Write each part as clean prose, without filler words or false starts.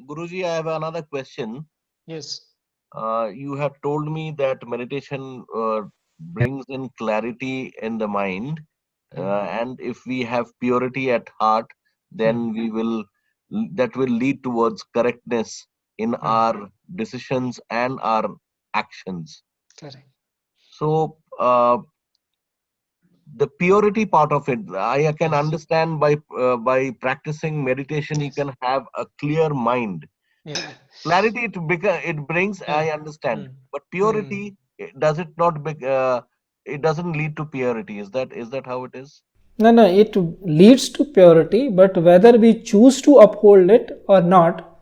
Guruji, I have another question. Yes. You have told me that meditation brings in clarity in the mind, Mm, and if we have purity at heart, mm, then that will lead towards correctness in mm. our decisions and our actions. Correct. So, the purity part of it, I can Yes. understand by practicing meditation, you Yes. can have a clear mind. Yeah. Clarity it brings, Mm, I understand, mm, but mm. purity, does it not it doesn't lead to purity. Is that how it is? No, no, it leads to purity, but whether we choose to uphold it or not,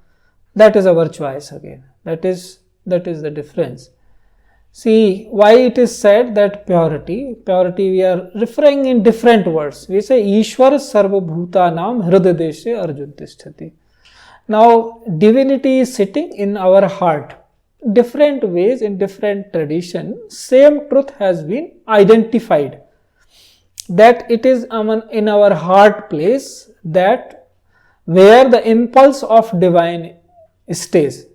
that is our choice again. That is the difference. See, why it is said that purity we are referring in different words. We say Ishwar Sarva Bhutanam Hridadeshe Arjun Tisthati. Now, divinity is sitting in our heart. Different ways in different tradition, same truth has been identified. That it is in our heart place, that where the impulse of divine stays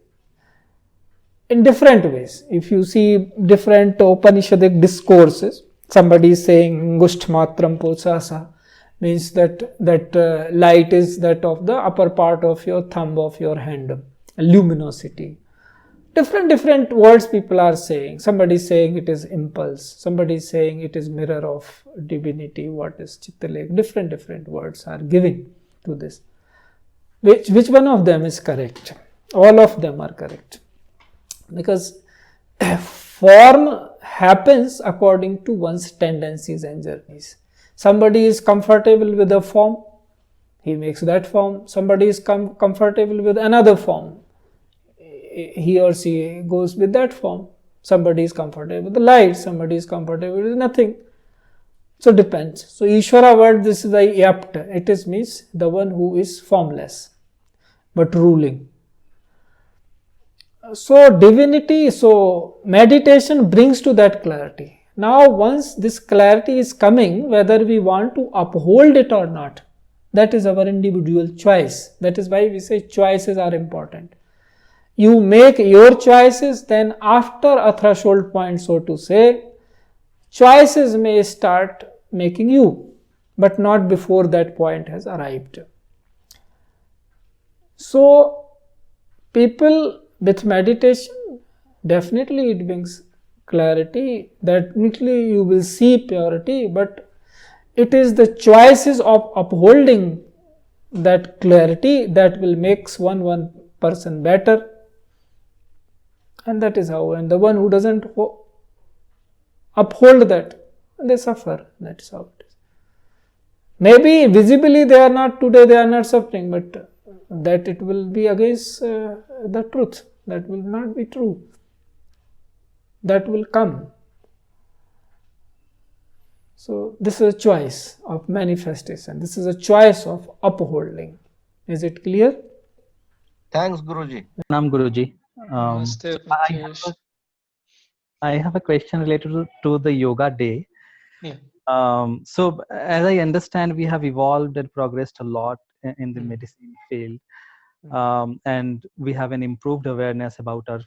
in different ways. If you see different Upanishadic discourses, somebody is saying Gushtmatram Posasa, means that light is that of the upper part of your thumb of your hand, luminosity. Different words people are saying. Somebody is saying it is impulse, somebody is saying it is mirror of divinity, what is Chittalek. Different words are given to this. Which one of them is correct? All of them are correct, because form happens according to one's tendencies and journeys. Somebody is comfortable with a form, he makes that form. Somebody is comfortable with another form, he or she goes with that form. Somebody is comfortable with the light, somebody is comfortable with nothing. So depends. So Ishvara word, this is the yapt. It is means the one who is formless but ruling. So divinity, so meditation brings to that clarity. Now once this clarity is coming, whether we want to uphold it or not, that is our individual choice. That is why we say choices are important. You make your choices, then after a threshold point, so to say, choices may start making you, but not before that point has arrived. So people with meditation, definitely it brings clarity, definitely you will see purity, but it is the choices of upholding that clarity that will make one person better, and that is how. And the one who doesn't uphold that, they suffer. That's how it is. Maybe visibly they are not today, they are not suffering, but that it will be against the truth. That will not be true. That will come. So this is a choice of manifestation. This is a choice of upholding. Is it clear? Thanks, Guruji. Nam Guruji. Namaste, So Pratyesh. I have a question related to the yoga day. Yeah. So as I understand, we have evolved and progressed a lot in the Mm, medicine field, mm, and we have an improved awareness about our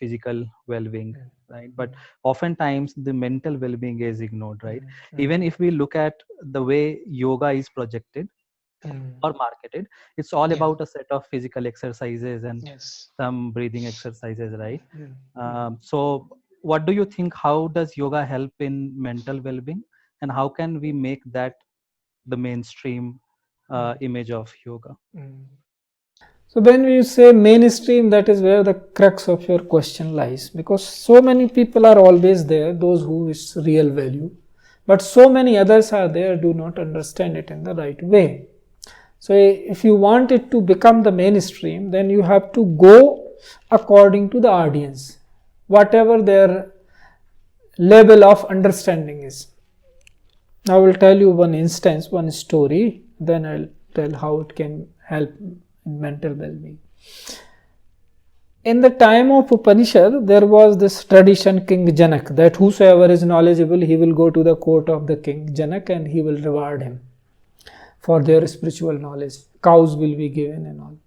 physical well-being, mm, right? But oftentimes the mental well-being is ignored, right? mm, Even if we look at the way yoga is projected mm. or marketed, it's all Yeah. about a set of physical exercises and Yes. some breathing exercises, right? Mm, mm. So what do you think, how does yoga help in mental well-being, and how can we make that the mainstream image of yoga? Mm. So when we say mainstream, that is where the crux of your question lies, because so many people are always there, those who is real value, but so many others are there do not understand it in the right way. So if you want it to become the mainstream, then you have to go according to the audience, whatever their level of understanding is. I will tell you one instance, one story, then I'll tell how it can help in mental well-being. In the time of Upanishad, there was this tradition, King Janak, that whosoever is knowledgeable, he will go to the court of the King Janak and he will reward him for their spiritual knowledge. Cows will be given and all.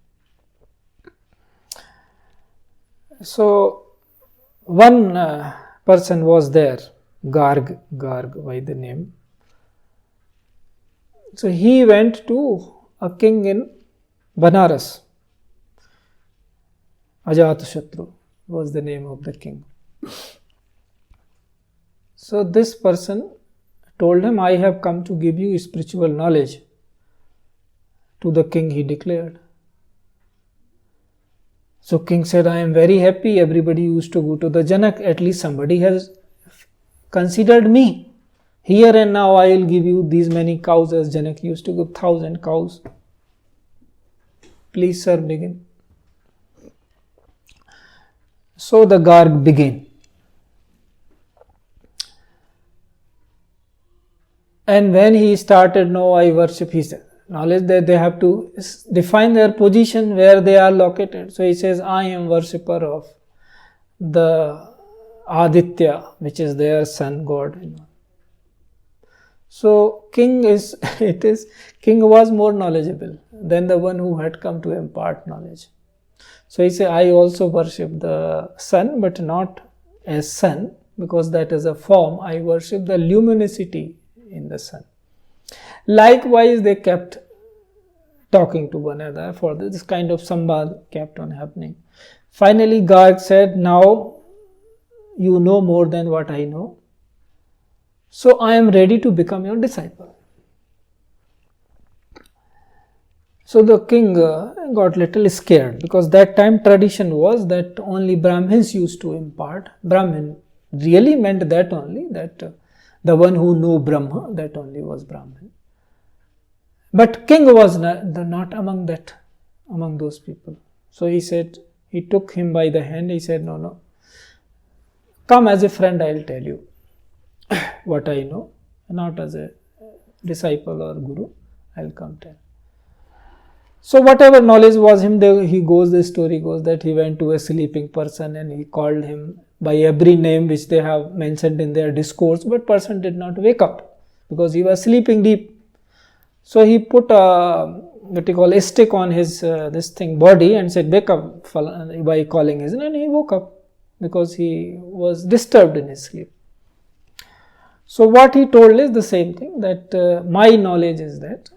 So one person was there, Garg by the name. So he went to a king in Banaras. Ajatashatru was the name of the king. So this person told him, I have come to give you spiritual knowledge. To the king he declared. So king said, I am very happy. Everybody used to go to the Janak. At least somebody has considered me. Here and now I will give you these many cows, as Janak used to give 1,000 cows. Please sir, begin. So the Garg began. And when he started, no, I worship, he said, knowledge that they have to define their position where they are located. So he says, I am worshipper of the Aditya, which is their sun god. So king was more knowledgeable than the one who had come to impart knowledge. So he said, I also worship the sun, but not as sun, because that is a form. I worship the luminosity in the sun. Likewise, they kept talking to one another, for this kind of sambad kept on happening. Finally, Garg said, now you know more than what I know, so I am ready to become your disciple. So the king got little scared, because that time tradition was that only Brahmins used to impart. Brahmin really meant that only, that the one who knew Brahma, that only was Brahmin. But king was not among those people. So he said, he took him by the hand, he said, no, come as a friend, I will tell you what I know, not as a disciple or guru, I will come tell. So whatever knowledge was him, the story goes that he went to a sleeping person and he called him by every name which they have mentioned in their discourse, but person did not wake up because he was sleeping deep. So he put a stick on his body and said, wake up, by calling his name, and he woke up because he was disturbed in his sleep. So what he told is the same thing, that my knowledge is that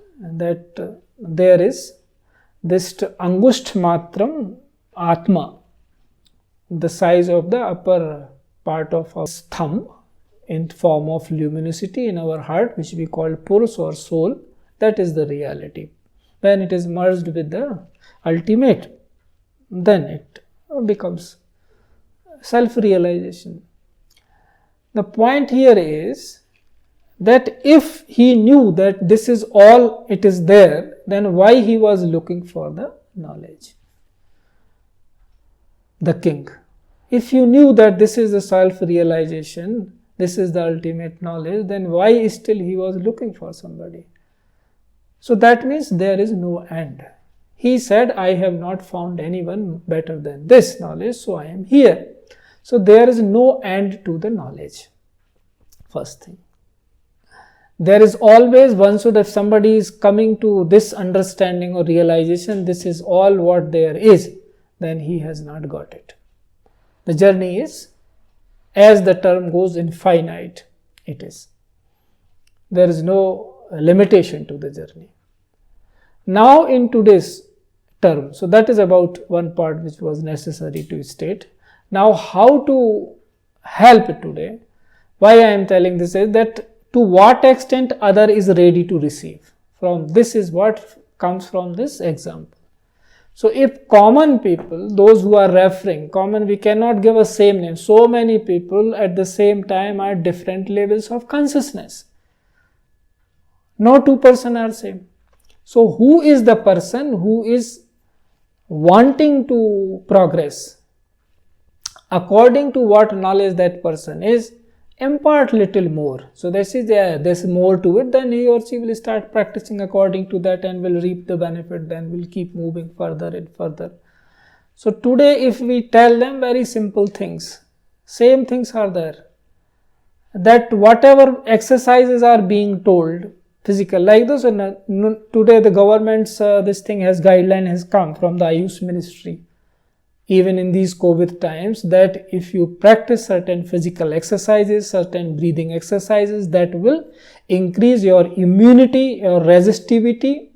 there is this angusht matram atma, the size of the upper part of our thumb, in form of luminosity in our heart, which we call purus or soul. That is the reality. When it is merged with the ultimate, then it becomes self-realization. The point here is that if he knew that this is all it is there, then why he was looking for the knowledge? The king. If you knew that this is the self-realization, this is the ultimate knowledge, then why still he was looking for somebody? So that means there is no end. He said, I have not found anyone better than this knowledge, so I am here. So there is no end to the knowledge. First thing. There is always one, so if somebody is coming to this understanding or realization, this is all what there is, then he has not got it. The journey is, as the term goes, infinite. It is. There is no limitation to the journey. Now in today's term, so that is about one part which was necessary to state. Now how to help today? Why I am telling this is that to what extent other is ready to receive. From this is what comes from this example. So if common people, those who are referring, common, we cannot give a same name. So many people at the same time are different levels of consciousness. No two persons are same. So who is the person who is wanting to progress? According to what knowledge that person is, impart little more. So there's more to it, then he or she will start practicing according to that and will reap the benefit, then will keep moving further and further. So today if we tell them very simple things, same things are there. That whatever exercises are being told, physical, like this, today the government's this thing has guideline has come from the Ayush ministry. even in these COVID times, that if you practice certain physical exercises, certain breathing exercises, that will increase your immunity, your resistivity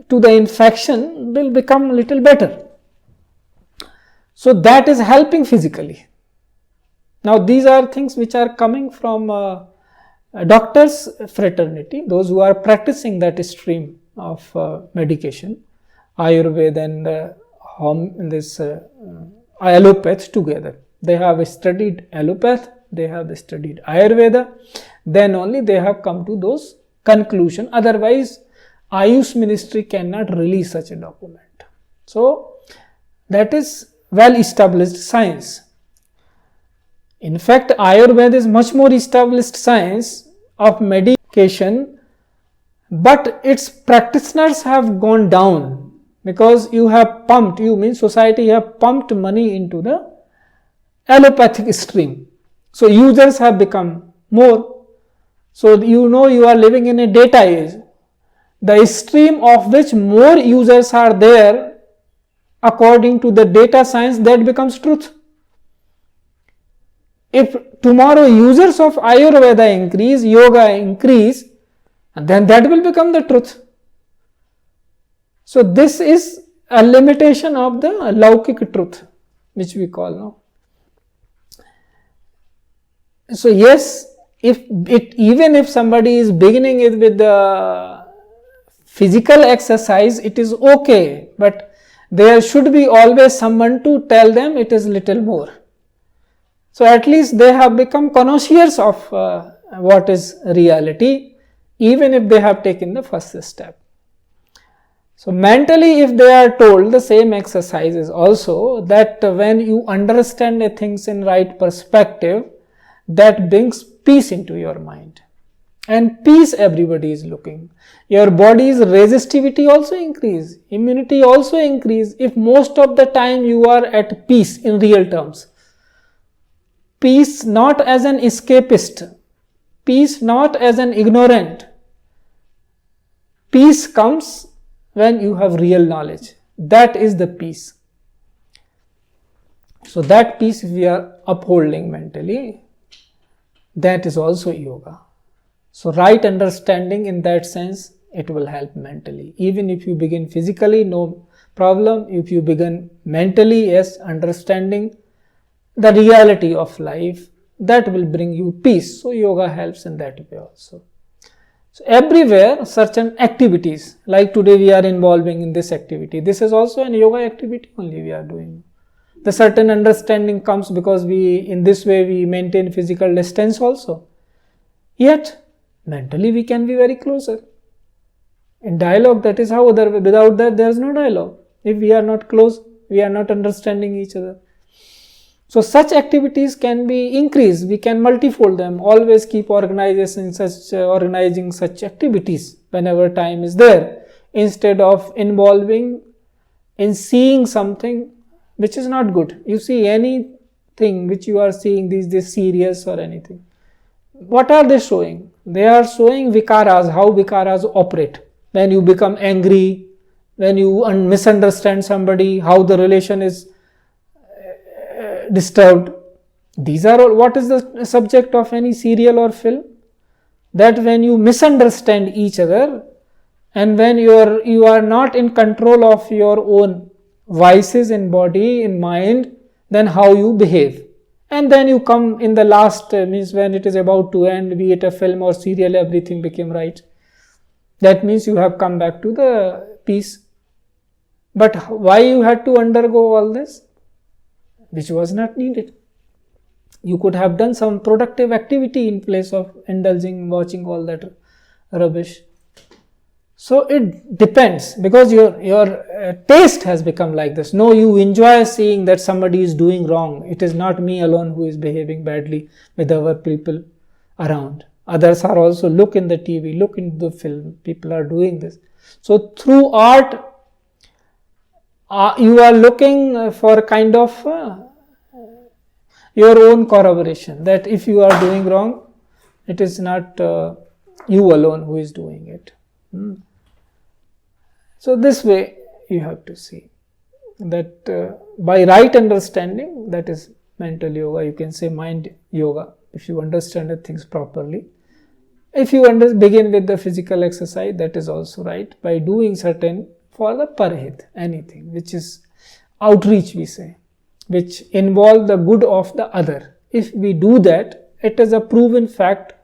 to the infection will become a little better. So that is helping physically. Now these are things which are coming from a doctor's fraternity, those who are practicing that stream of medication, Ayurveda and this allopath together. They have studied allopath, they have studied Ayurveda, then only they have come to those conclusions. Otherwise, Ayush ministry cannot release such a document. So that is well established science. In fact, Ayurveda is much more established science of medication, but its practitioners have gone down because you have pumped, you mean society have pumped money into the allopathic stream. So users have become more. So you know you are living in a data age. The stream of which more users are there, according to the data science, that becomes truth. If tomorrow users of Ayurveda increase, yoga increase, then that will become the truth. So this is a limitation of the Laukik truth, which we call now. So yes, even if somebody is beginning it with the physical exercise, it is okay, but there should be always someone to tell them it is little more. So at least they have become connoisseurs of what is reality, even if they have taken the first step. So mentally, if they are told the same exercises also, that when you understand the things in right perspective, that brings peace into your mind. And peace everybody is looking. Your body's resistivity also increase, immunity also increase if most of the time you are at peace in real terms. Peace not as an escapist, peace not as an ignorant. Peace comes when you have real knowledge. That is the peace. So that peace we are upholding mentally, that is also yoga. So right understanding in that sense, it will help mentally. Even if you begin physically, no problem. If you begin mentally, yes, understanding the reality of life, that will bring you peace. So yoga helps in that way also. So everywhere certain activities, like today we are involving in this activity, this is also an yoga activity only we are doing. The certain understanding comes because in this way we maintain physical distance also. Yet mentally we can be very closer. In dialogue, that is how without that there is no dialogue. If we are not close, we are not understanding each other. So such activities can be increased, we can multifold them, always keep organizing such activities whenever time is there, instead of involving in seeing something which is not good. You see anything which you are seeing these days serious or anything. What are they showing? They are showing vikaras, how vikaras operate. When you become angry, when you misunderstand somebody, how the relation is disturbed. These are all. What is the subject of any serial or film? That when you misunderstand each other and when you are not in control of your own vices in body, in mind, then how you behave. And then you come in the last, means when it is about to end, be it a film or serial, everything became right. That means you have come back to the peace. But why you had to undergo all this? Which was not needed. You could have done some productive activity in place of indulging, watching all that rubbish. So it depends, because your taste has become like this. No, you enjoy seeing that somebody is doing wrong. It is not me alone who is behaving badly with our people around. Others are also, look in the TV, look in the film, people are doing this. So through art, you are looking for a kind of your own corroboration, that if you are doing wrong, it is not you alone who is doing it. So this way you have to see. that by right understanding, that is mental yoga, you can say mind yoga, if you understand the things properly. If you begin with the physical exercise, that is also right, by doing certain, for the parhit, anything which is outreach, we say, which involve the good of the other. If we do that, it is a proven fact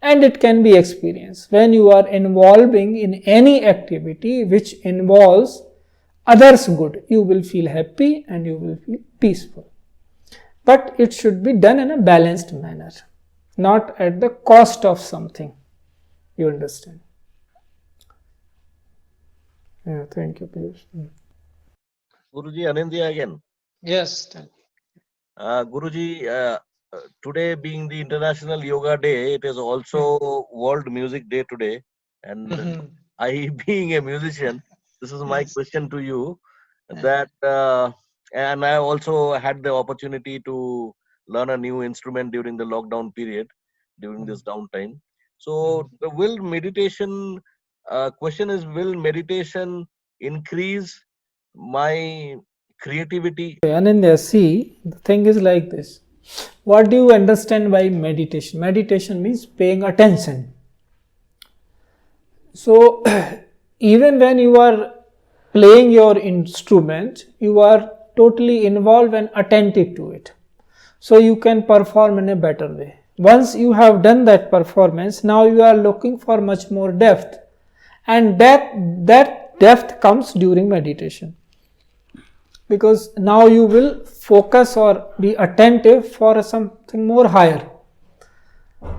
and it can be experienced. When you are involving in any activity which involves others' good, you will feel happy and you will feel peaceful. But it should be done in a balanced manner, not at the cost of something. You understand? Yeah, thank you, Piyush. Guruji, Anindya again. Yes. Thank you. Guruji, today being the International Yoga Day, it is also World Music Day today. And I, being a musician, this is my Yes. question to you. That and I also had the opportunity to learn a new instrument during the lockdown period, during this downtime. So, will meditation? Question is, will meditation increase my creativity? Anindya, see, the thing is like this. What do you understand by meditation? Meditation means paying attention. So, even when you are playing your instrument, you are totally involved and attentive to it. So, you can perform in a better way. Once you have done that performance, now you are looking for much more depth. And that depth comes during meditation. Because now you will focus or be attentive for something more higher.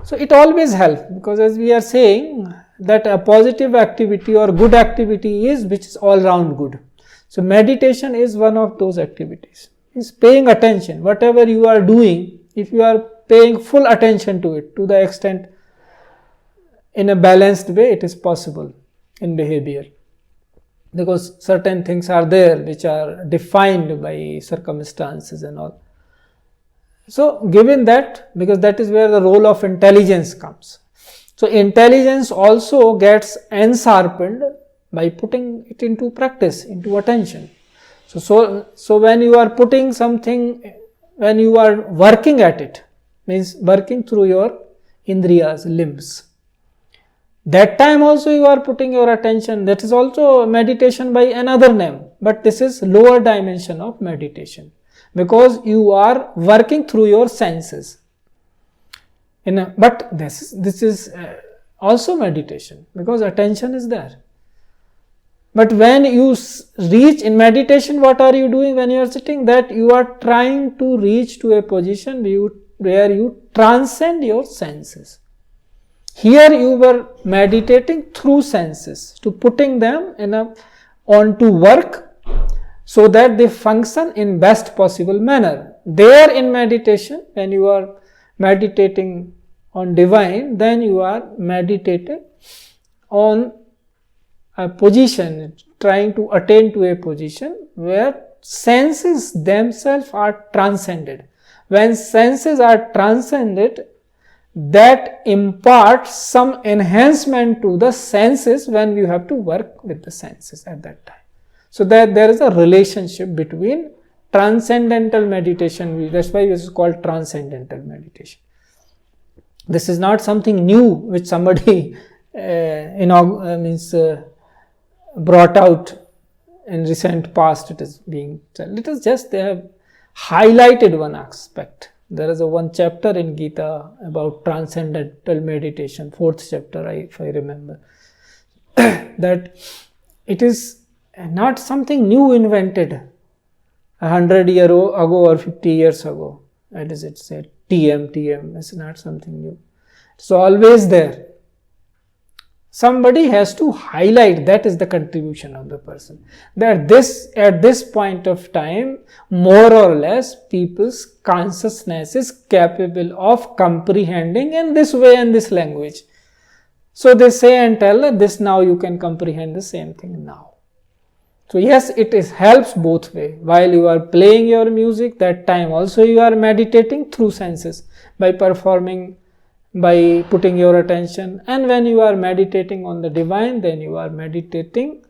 So it always helps, because as we are saying that a positive activity or good activity is which is all round good. So meditation is one of those activities. It's paying attention. Whatever you are doing, if you are paying full attention to it, to the extent in a balanced way, it is possible in behavior. Because certain things are there which are defined by circumstances and all. So given that, because that is where the role of intelligence comes. So intelligence also gets ensharpened by putting it into practice, into attention. So when you are putting something, when you are working at it, means working through your indriyas, limbs. That time also you are putting your attention. That is also meditation by another name. But this is lower dimension of meditation. Because you are working through your senses. But this is also meditation. Because attention is there. But when you reach in meditation, what are you doing when you are sitting? That you are trying to reach to a position where you transcend your senses. Here you were meditating through senses, to putting them onto work so that they function in best possible manner. There in meditation, when you are meditating on divine, then you are meditating on a position, trying to attain to a position where senses themselves are transcended. When senses are transcended, that imparts some enhancement to the senses when you have to work with the senses at that time. So that there is a relationship between transcendental meditation, that's why this is called transcendental meditation. This is not something new which somebody brought out in recent past. It is just they have highlighted one aspect. There is one chapter in Gita about transcendental meditation, 4th chapter, if I remember, that it is not something new invented 100 years ago or 50 years ago. That is, it said TM, it's not something new. It's always there. Somebody has to highlight, that is the contribution of the person. That at this point of time, more or less, people's consciousness is capable of comprehending in this way and this language. So they say and tell that this now you can comprehend the same thing now. So yes, it helps both way. While you are playing your music, that time also you are meditating through senses by performing, by putting your attention. And when you are meditating on the divine, then you are meditating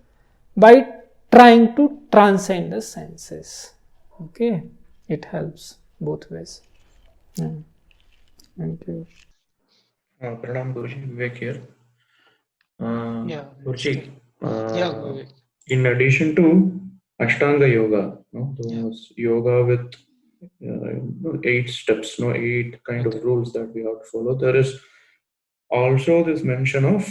by trying to transcend the senses. Okay, it helps both ways. Thank you. Pranam Guruji, Vivek here. Yeah. Guruji, Yeah, Vivek. in addition to Ashtanga Yoga, Yeah. those yoga with 8 steps, 8 kind of Okay. rules that we have to follow, there is also this mention of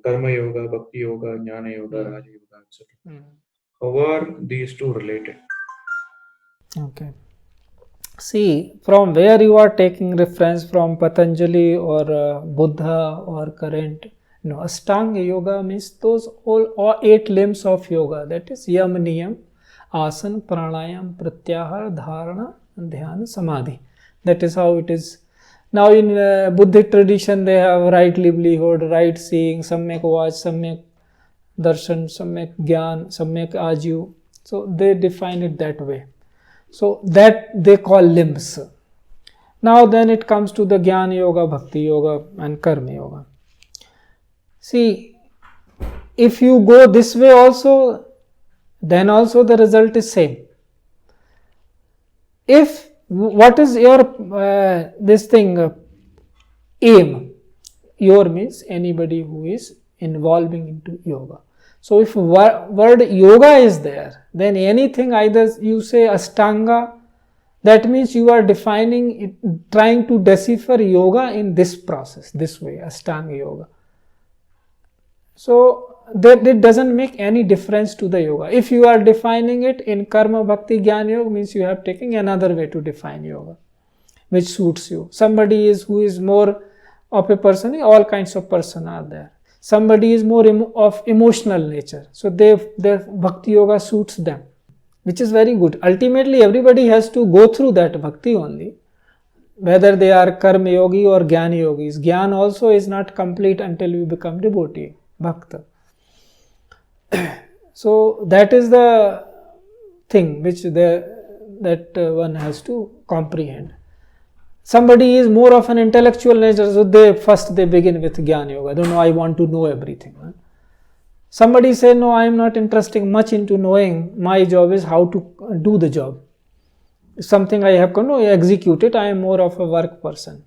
Karma Yoga, Bhakti Yoga, Jnana Yoga, Raja Yoga, etc. How are these two related? Okay. See, from where you are taking reference, from Patanjali or Buddha or current, Ashtanga Yoga means those all 8 limbs of yoga, that is Yam, Niyam, Asana, Pranayam, Pratyahara, Dharana, and Dhyana, Samadhi. That is how it is. Now in Buddhist tradition they have right livelihood, right seeing, Samyak Vach, Samyak Darshan, Samyak Gyan, Samyak Ajiv. So they define it that way. So that they call limbs. Now then it comes to the Jnana Yoga, Bhakti Yoga and Karma Yoga. See, if you go this way also, then also the result is same. If what is your aim? Your means anybody who is involving into yoga. So if word yoga is there, then anything, either you say Ashtanga, that means you are defining it, trying to decipher yoga in this process, this way, Ashtanga Yoga. So that it doesn't make any difference to the yoga. If you are defining it in Karma, Bhakti, Jnana Yoga, means you have taken another way to define yoga, which suits you. Somebody who is more of a person, all kinds of person are there. Somebody is more of emotional nature, so their Bhakti Yoga suits them, which is very good. Ultimately, everybody has to go through that Bhakti only, whether they are Karma Yogi or Jnana Yogis. Jnana also is not complete until you become devotee, Bhakta. So that is the thing which one has to comprehend. Somebody is more of an intellectual nature, so they begin with Jnana Yoga. Don't know, I want to know everything. Somebody say, no, I am not interested much into knowing. My job is how to do the job. Something I have to execute it. I am more of a work person.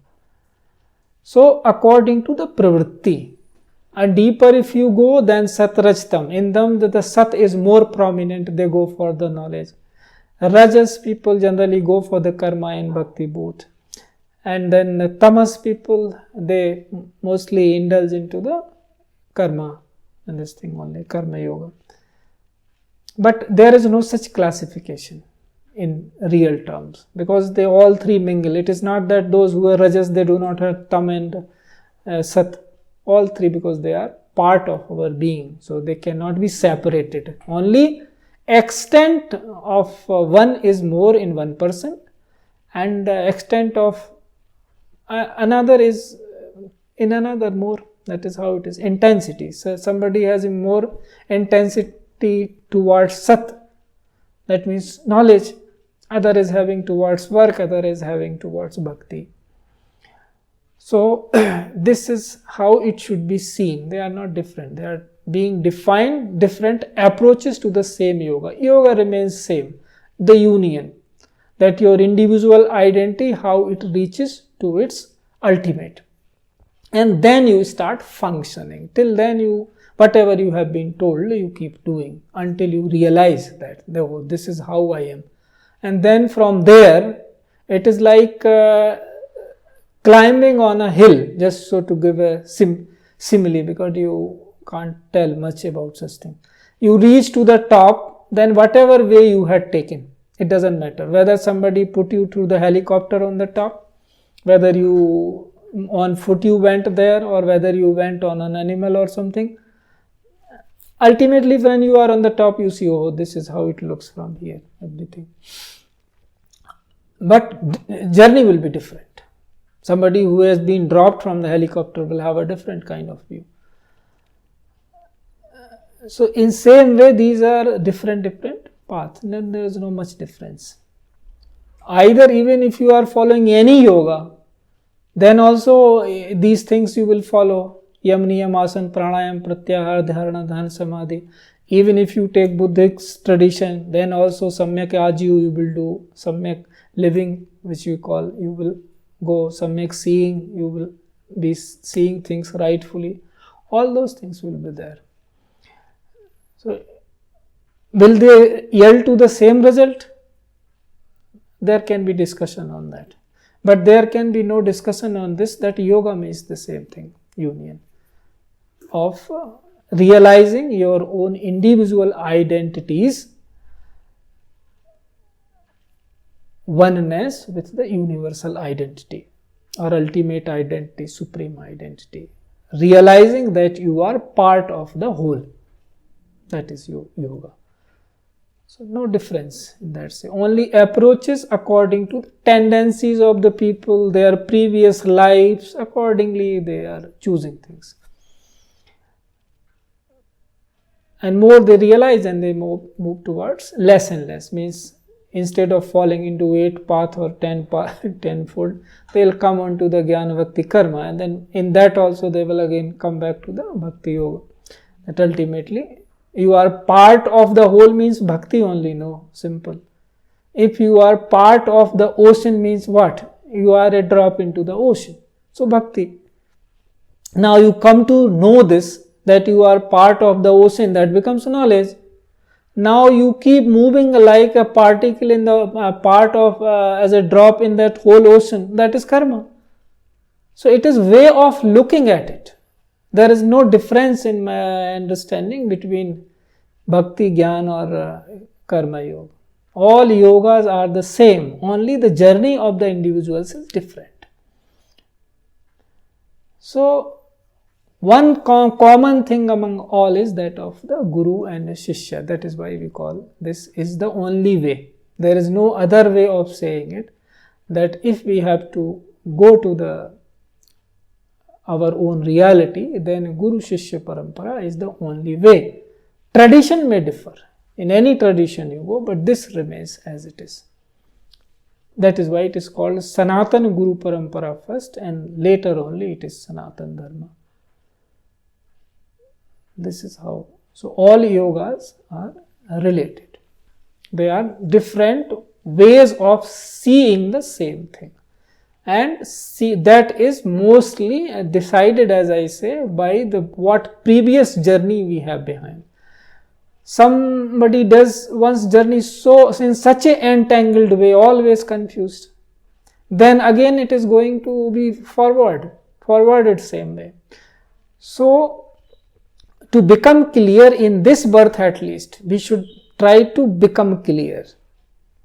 So according to the pravritti, and deeper if you go, then Sat Rajtam. In them the Sat is more prominent, they go for the knowledge. Rajas people generally go for the karma and bhakti both. And then the tamas people, they mostly indulge into the karma and this thing only, Karma Yoga. But there is no such classification in real terms, because they all three mingle. It is not that those who are rajas, they do not have tam and sat. All three, because they are part of our being, so they cannot be separated. Only extent of one is more in one person, and extent of another is in another more. That is how it is. Intensity. So somebody has more intensity towards sat, that means knowledge. Other is having towards work, other is having towards bhakti. So this is how it should be seen. They are not different. They are being defined, different approaches to the same yoga. Yoga remains same. The union, that your individual identity, how it reaches to its ultimate. And then you start functioning. Till then, whatever you have been told, you keep doing until you realize that this is how I am. And then from there, it is like climbing on a hill, just so to give a simile, because you can't tell much about such thing. You reach to the top, then whatever way you had taken, it doesn't matter. Whether somebody put you through the helicopter on the top, whether you on foot you went there, or whether you went on an animal or something. Ultimately, when you are on the top, you see, oh, this is how it looks from here, everything. But journey will be different. Somebody who has been dropped from the helicopter will have a different kind of view. So in same way, these are different paths. Then there is no much difference. Either even if you are following any yoga, then also these things you will follow. Yam, Niyam, Asana, Pranayam, Pratyahara, Dharana, Dhyana, Samadhi. Even if you take Buddhist tradition, then also Samyak Ajiv you will do, Samyak living, which you call, you will go, Samyak seeing, you will be seeing things rightfully. All those things will be there. So, will they yield to the same result? There can be discussion on that. But there can be no discussion on this, that yoga means the same thing, union of realizing your own individual identities, oneness with the universal identity or ultimate identity, supreme identity. Realizing that you are part of the whole. That is yoga. So no difference in that sense. Only approaches according to the tendencies of the people, their previous lives, accordingly they are choosing things. And more they realize and they move towards less and less. Means instead of falling into 8 path or 10-fold, they'll come on to the Jnana Bhakti Karma, and then in that also they will again come back to the Bhakti Yoga. That ultimately you are part of the whole means bhakti only, no, simple. If you are part of the ocean means what? You are a drop into the ocean. So bhakti. Now you come to know this, that you are part of the ocean, that becomes knowledge. Now you keep moving like a particle in the part of, as a drop in that whole ocean, that is karma. So it is way of looking at it. There is no difference in my understanding between bhakti, jnana or karma yoga. All yogas are the same, only the journey of the individuals is different. So, one common thing among all is that of the guru and the shishya. That is why we call this is the only way. There is no other way of saying it, that if we have to go to our own reality, then Guru Shishya Parampara is the only way. Tradition may differ. In any tradition you go, but this remains as it is. That is why it is called Sanatana Guru Parampara first, and later only it is Sanatana Dharma. This is how. So all yogas are related. They are different ways of seeing the same thing. And see, that is mostly decided, as I say, by what previous journey we have behind. Somebody does one's journey so in such an entangled way, always confused. Then again it is going to be forwarded same way. So to become clear in this birth at least, we should try to become clear.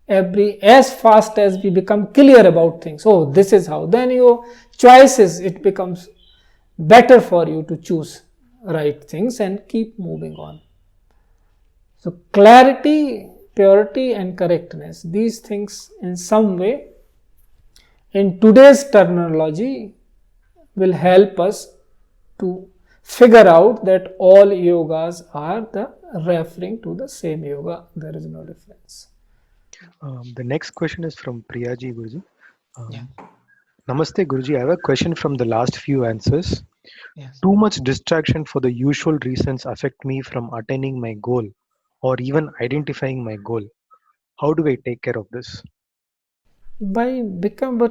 As fast as we become clear about things, oh, this is how, then your choices, it becomes better for you to choose right things and keep moving on. So clarity, purity and correctness, these things in some way in today's terminology will help us to figure out that all yogas are referring to the same yoga. There is no difference. The next question is from Priyaji Guruji. Yeah. Namaste Guruji, I have a question from the last few answers. Yes. Too much distraction for the usual reasons affect me from attaining my goal or even identifying my goal. How do I take care of this? By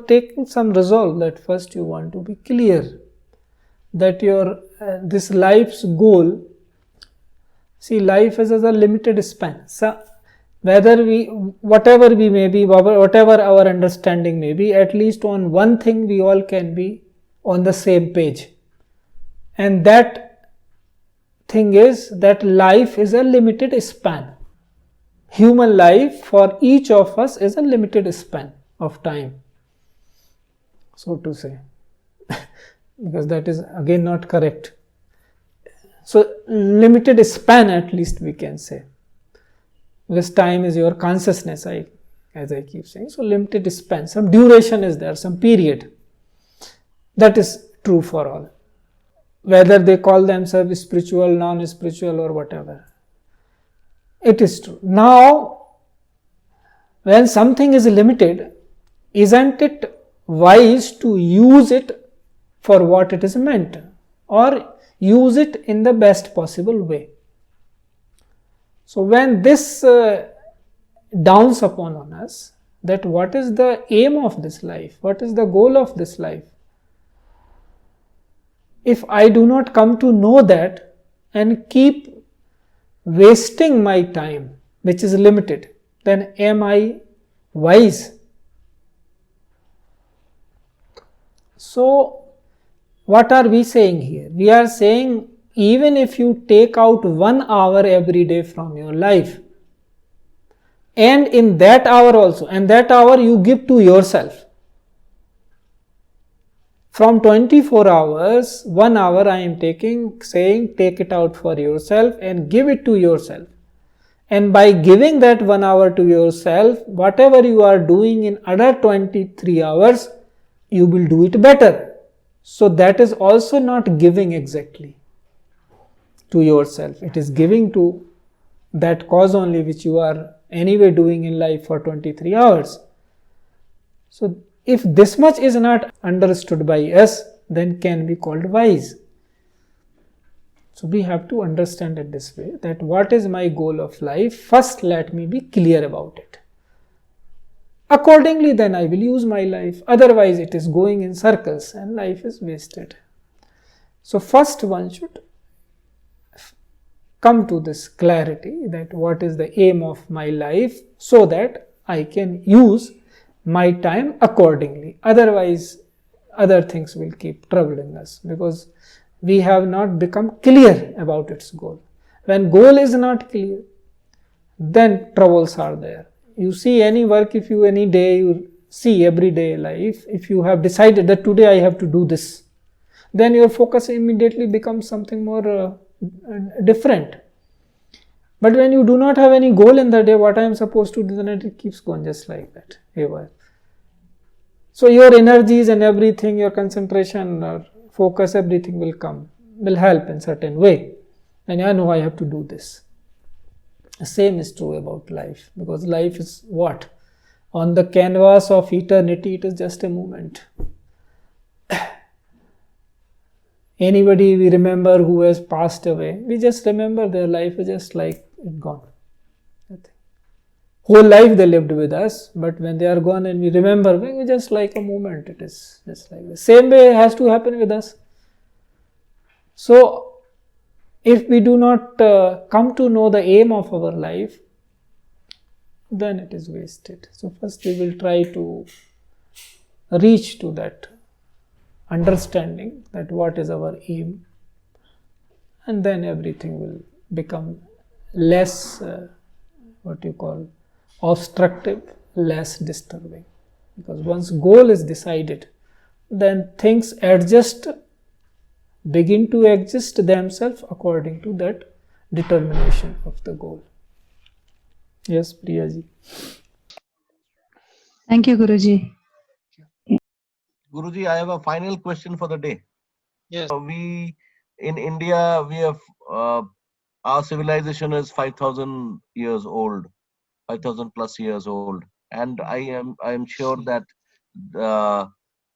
taking some resolve that first you want to be clear that your this life's goal. See, life is as a limited span. So, whatever we may be, whatever our understanding may be, at least on one thing we all can be on the same page. And that thing is that life is a limited span. Human life for each of us is a limited span of time, so to say, because that is again not correct. So limited span at least we can say. Because time is your consciousness, as I keep saying. So limited span, some duration is there, some period. That is true for all. Whether they call themselves spiritual, non-spiritual or whatever. It is true. Now, when something is limited, isn't it wise to use it for what it is meant? Or use it in the best possible way? So when this dawns upon on us, that what is the aim of this life, what is the goal of this life, if I do not come to know that and keep wasting my time, which is limited, then am I wise? So what are we saying here? We are saying, even if you take out 1 hour every day from your life, and in that hour also, and that hour you give to yourself, from 24 hours, 1 hour I am taking, saying take it out for yourself and give it to yourself. And by giving that 1 hour to yourself, whatever you are doing in other 23 hours, you will do it better. So that is also not giving exactly to yourself. It is giving to that cause only which you are anyway doing in life for 23 hours. So if this much is not understood by us, then can be called wise. So we have to understand it this way, that what is my goal of life? First let me be clear about it. Accordingly then I will use my life. Otherwise it is going in circles and life is wasted. So first one should come to this clarity that what is the aim of my life, so that I can use my time accordingly. Otherwise other things will keep troubling us, because we have not become clear about its goal. When goal is not clear, then troubles are there. You see any work, if you any day you see everyday life, if you have decided that today I have to do this, then your focus immediately becomes something more different. But when you do not have any goal in the day, what I am supposed to do, then it keeps going just like that. So your energies and everything, your concentration or focus, everything will help in certain way. And I know I have to do this. The same is true about life, because life is what? On the canvas of eternity, it is just a moment. Anybody we remember who has passed away, we just remember their life is just like it gone. Whole life they lived with us, but when they are gone and we remember, we just like a moment. It is just like the same way it has to happen with us. So if we do not come to know the aim of our life, then it is wasted. So first we will try to reach to that understanding that what is our aim, and then everything will become less obstructive, less disturbing. Because once goal is decided, then things begin to exist themselves according to that determination of the goal. Yes, Priyaji. Thank you, Guruji. Guruji, I have a final question for the day. Yes. We in India, we have our civilization is 5,000 years old, 5,000 plus years old, and I am sure that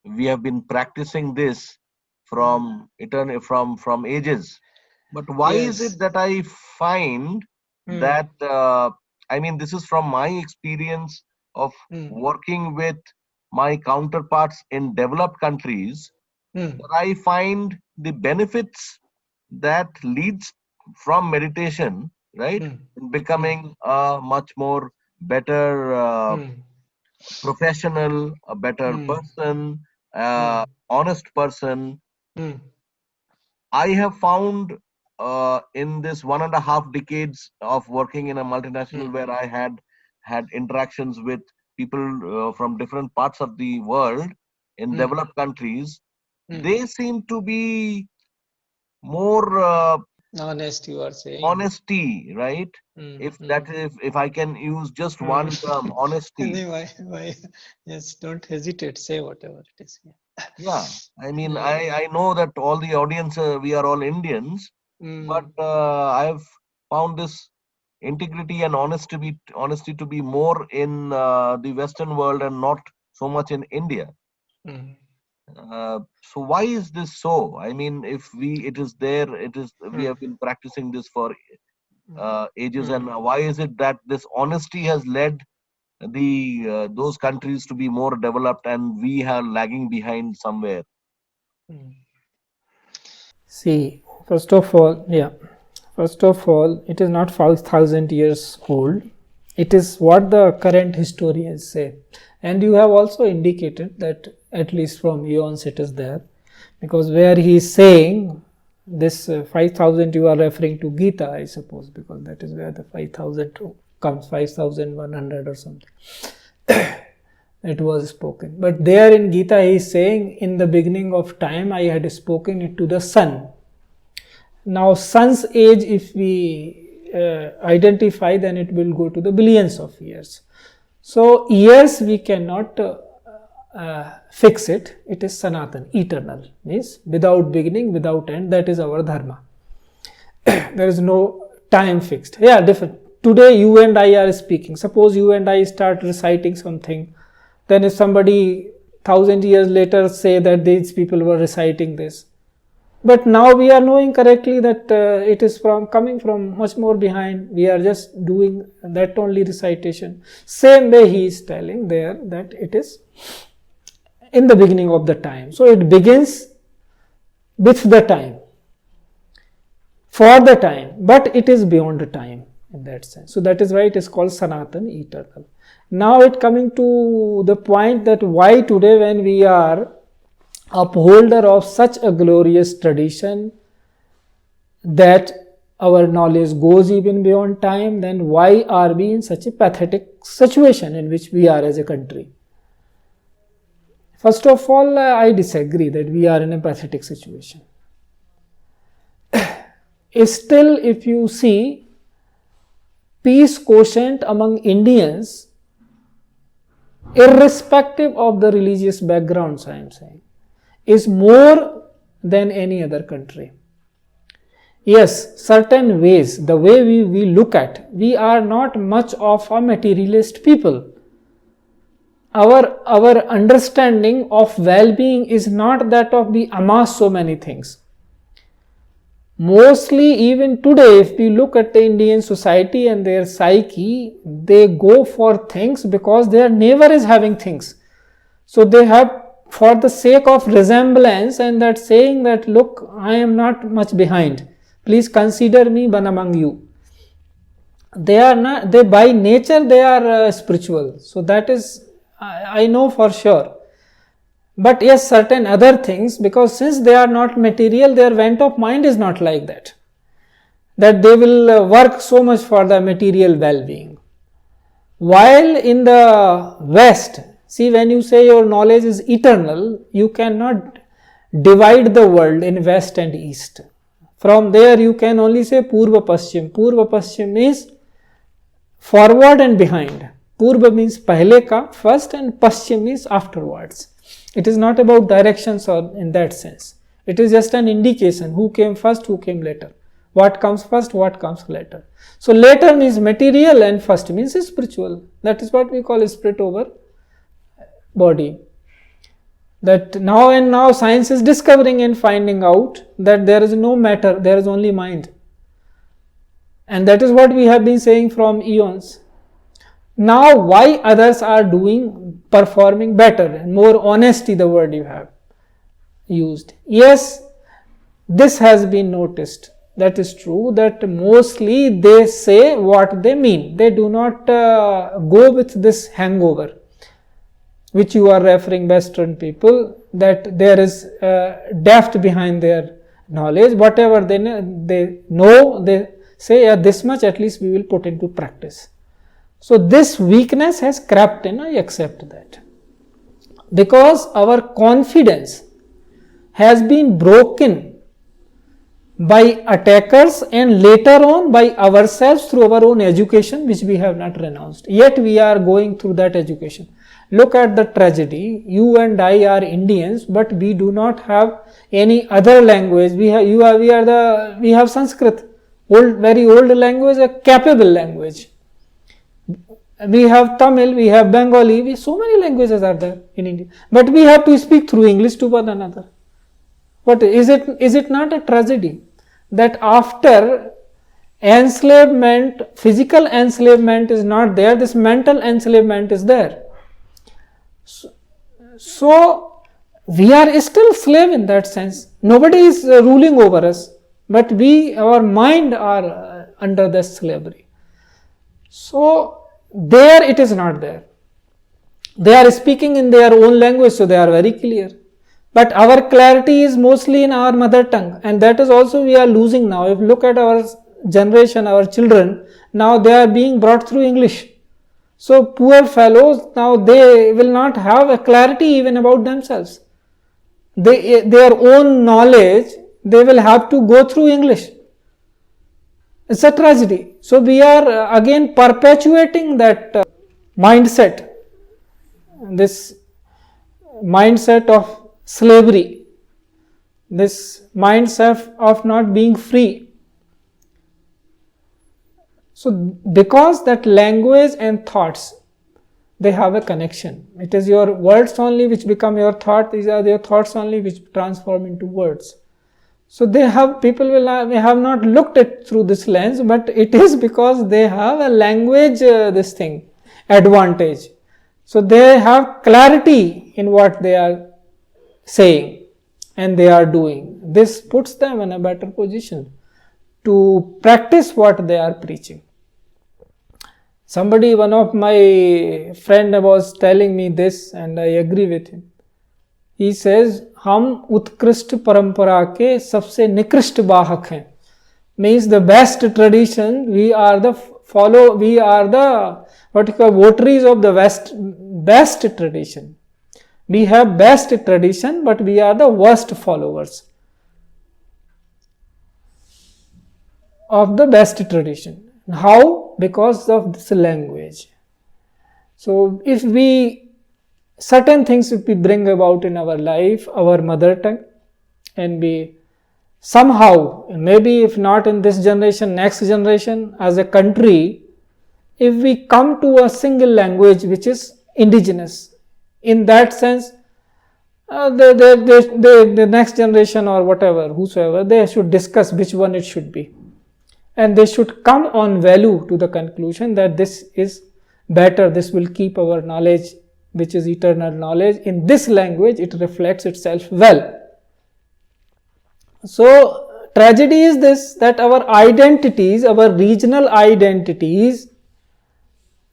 we have been practicing this from ages. But why is Yes. it that I find that I mean, this is from my experience of working with my counterparts in developed countries, that I find the benefits that leads from meditation, right, in becoming a much more better professional, a better person, honest person. I have found in this 1.5 decades of working in a multinational, where I had interactions with people from different parts of the world in developed countries, they seem to be more Honest, you are saying. honesty, right? If I can use just one term, honesty. Why? Yes, don't hesitate. Say whatever it is. Yeah, I mean, I know that all the audience, we are all Indians, but I've found this integrity and honesty to be more in the Western world and not so much in India. So why is this so? I mean, if it is there, we have been practicing this for ages, and why is it that this honesty has led those countries to be more developed and we are lagging behind somewhere? See, first of all, it is not 5,000 years old. It is what the current historians say. And you have also indicated that at least from eons it is there. Because where he is saying this 5,000, you are referring to Gita, I suppose, because that is where the 5,000 comes, 5,100 or something. It was spoken. But there in Gita he is saying, in the beginning of time I had spoken it to the sun. Now sun's age, if we identify, then it will go to the billions of years. So years we cannot fix it. It is Sanatan, eternal, means without beginning, without end. That is our dharma. There is no time fixed. Yeah, different. Today you and I are speaking. Suppose you and I start reciting something. Then if somebody 1,000 years later say that these people were reciting this. But now we are knowing correctly that it is coming from much more behind. We are just doing that only recitation. Same way he is telling there that it is in the beginning of the time. So it begins with the time, for the time, but it is beyond the time in that sense. So that is why it is called Sanatan, eternal. Now it coming to the point that why today, when we are upholder of such a glorious tradition that our knowledge goes even beyond time, then why are we in such a pathetic situation in which we are as a country? First of all, I disagree that we are in a pathetic situation. Still, if you see, peace quotient among Indians, irrespective of the religious backgrounds, I am saying, is more than any other country. Yes, certain ways, the way we look at, we are not much of a materialist people. Our understanding of well-being is not that of we amass so many things. Mostly even today, if we look at the Indian society and their psyche, they go for things because their neighbor is having things. So they have, for the sake of resemblance and that saying that, look, I am not much behind. Please consider me one among you. They are not, they by nature they are spiritual. So that is, I know for sure. But yes, certain other things, because since they are not material, their bent of mind is not like that. That they will work so much for the material well-being. While in the West, see, when you say your knowledge is eternal, you cannot divide the world in West and East. From there you can only say Purva Paschim. Purva Paschim means forward and behind. Purva means pahle ka, first, and Paschim means afterwards. It is not about directions or in that sense. It is just an indication who came first, who came later. What comes first, what comes later. So later means material and first means spiritual. That is what we call spirit over body. That now science is discovering and finding out that there is no matter, there is only mind. And that is what we have been saying from eons. Now why others are performing better and more honesty, the word you have used. Yes, this has been noticed. That is true, that mostly they say what they mean. They do not go with this hangover, which you are referring Western people, that there is depth behind their knowledge. Whatever they know, they say, yeah, this much at least we will put into practice. So this weakness has crept in, I accept that. Because our confidence has been broken by attackers and later on by ourselves through our own education, which we have not renounced. Yet we are going through that education. Look at the tragedy. You and I are Indians, but we do not have any other language. We have Sanskrit, very old language, a capable language. We have Tamil, we have Bengali, so many languages are there in India. But we have to speak through English to one another. What is it not a tragedy that after enslavement, physical enslavement is not there, this mental enslavement is there. So we are still slave in that sense. Nobody is ruling over us, but our mind are under the slavery. So there it is not there. They are speaking in their own language, so they are very clear. But our clarity is mostly in our mother tongue, and that is also we are losing now. If you look at our generation, our children, now they are being brought through English. So poor fellows, now they will not have a clarity even about themselves. Their own knowledge, they will have to go through English. It's a tragedy. So we are again perpetuating that mindset, this mindset of slavery, this mindset of not being free. So because that language and thoughts, they have a connection. It is your words only which become your thought. These are your thoughts only which transform into words. So people have not looked at through this lens, but it is because they have a language, advantage. So they have clarity in what they are saying and they are doing. This puts them in a better position to practice what they are preaching. One of my friend was telling me this, and I agree with him. He says, हम उत्कृष्ट परंपरा के सबसे निकृष्ट वाहक हैं. Means the best tradition, we are the votaries of the best tradition. We have best tradition, but we are the worst followers of the best tradition. How? Because of this language. So if certain things if we bring about in our life, our mother tongue, and we somehow, maybe if not in this generation, next generation, as a country, if we come to a single language which is indigenous, in that sense, the next generation or whatever, whosoever, they should discuss which one it should be. And they should come on value to the conclusion that this is better, this will keep our knowledge, which is eternal knowledge. In this language, it reflects itself well. So, tragedy is this, that our identities, our regional identities,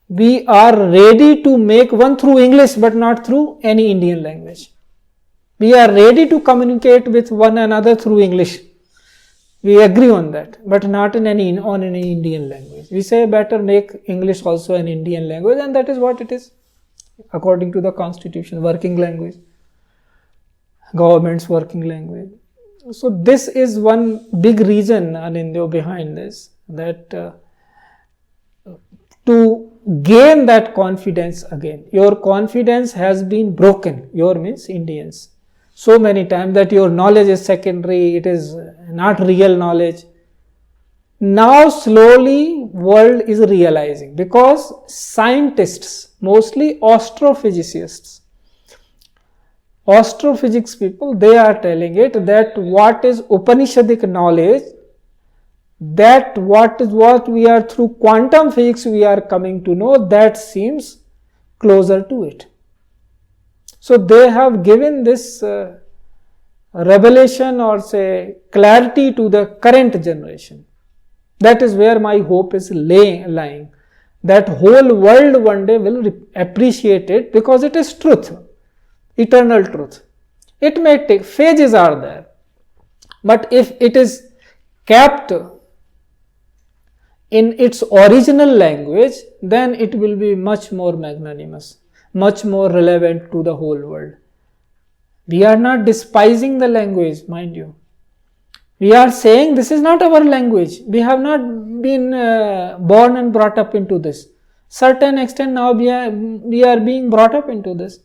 we are ready to make one through English, but not through any Indian language. We are ready to communicate with one another through English. We agree on that, but not on any Indian language. We say better make English also an Indian language, and that is what it is, according to the constitution, working language, government's working language. So this is one big reason, Anindya, behind this, that to gain that confidence again, your confidence has been broken, your means Indians, so many times that your knowledge is secondary, it is not real knowledge. Now slowly world is realizing, because scientists, mostly astrophysicists, astrophysics people, they are telling it that what is Upanishadic knowledge, that what we are through quantum physics we are coming to know, that seems closer to it. So they have given this revelation or say clarity to the current generation. That is where my hope is lying. That whole world one day will appreciate it, because it is truth, eternal truth. It may take, phases are there, but if it is kept in its original language, then it will be much more magnanimous, much more relevant to the whole world. We are not despising the language, mind you. We are saying this is not our language. We have not been born and brought up into this. Certain extent now we are being brought up into this.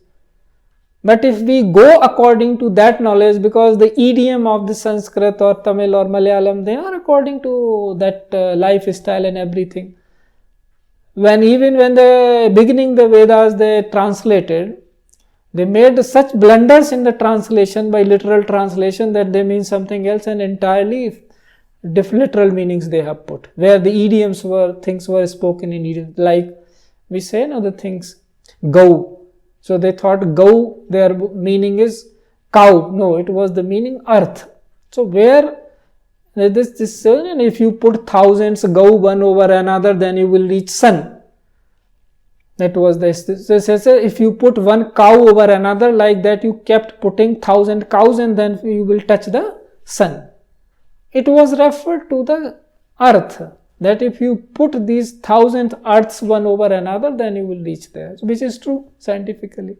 But if we go according to that knowledge, because the idiom of the Sanskrit or Tamil or Malayalam, they are according to that lifestyle and everything. Even when the beginning the Vedas they translated, they made such blunders in the translation by literal translation that they mean something else, and entirely literal meanings they have put, where the idioms were, things were spoken in idioms, like we say no, the things go. So they thought go, their meaning is cow. No, it was the meaning earth. So where this and if you put thousands go one over another, then you will reach sun. That was this. If you put one cow over another, like that you kept putting 1,000 cows, and then you will touch the sun. It was referred to the earth, that if you put these 1,000 earths one over another, then you will reach there, which is true scientifically.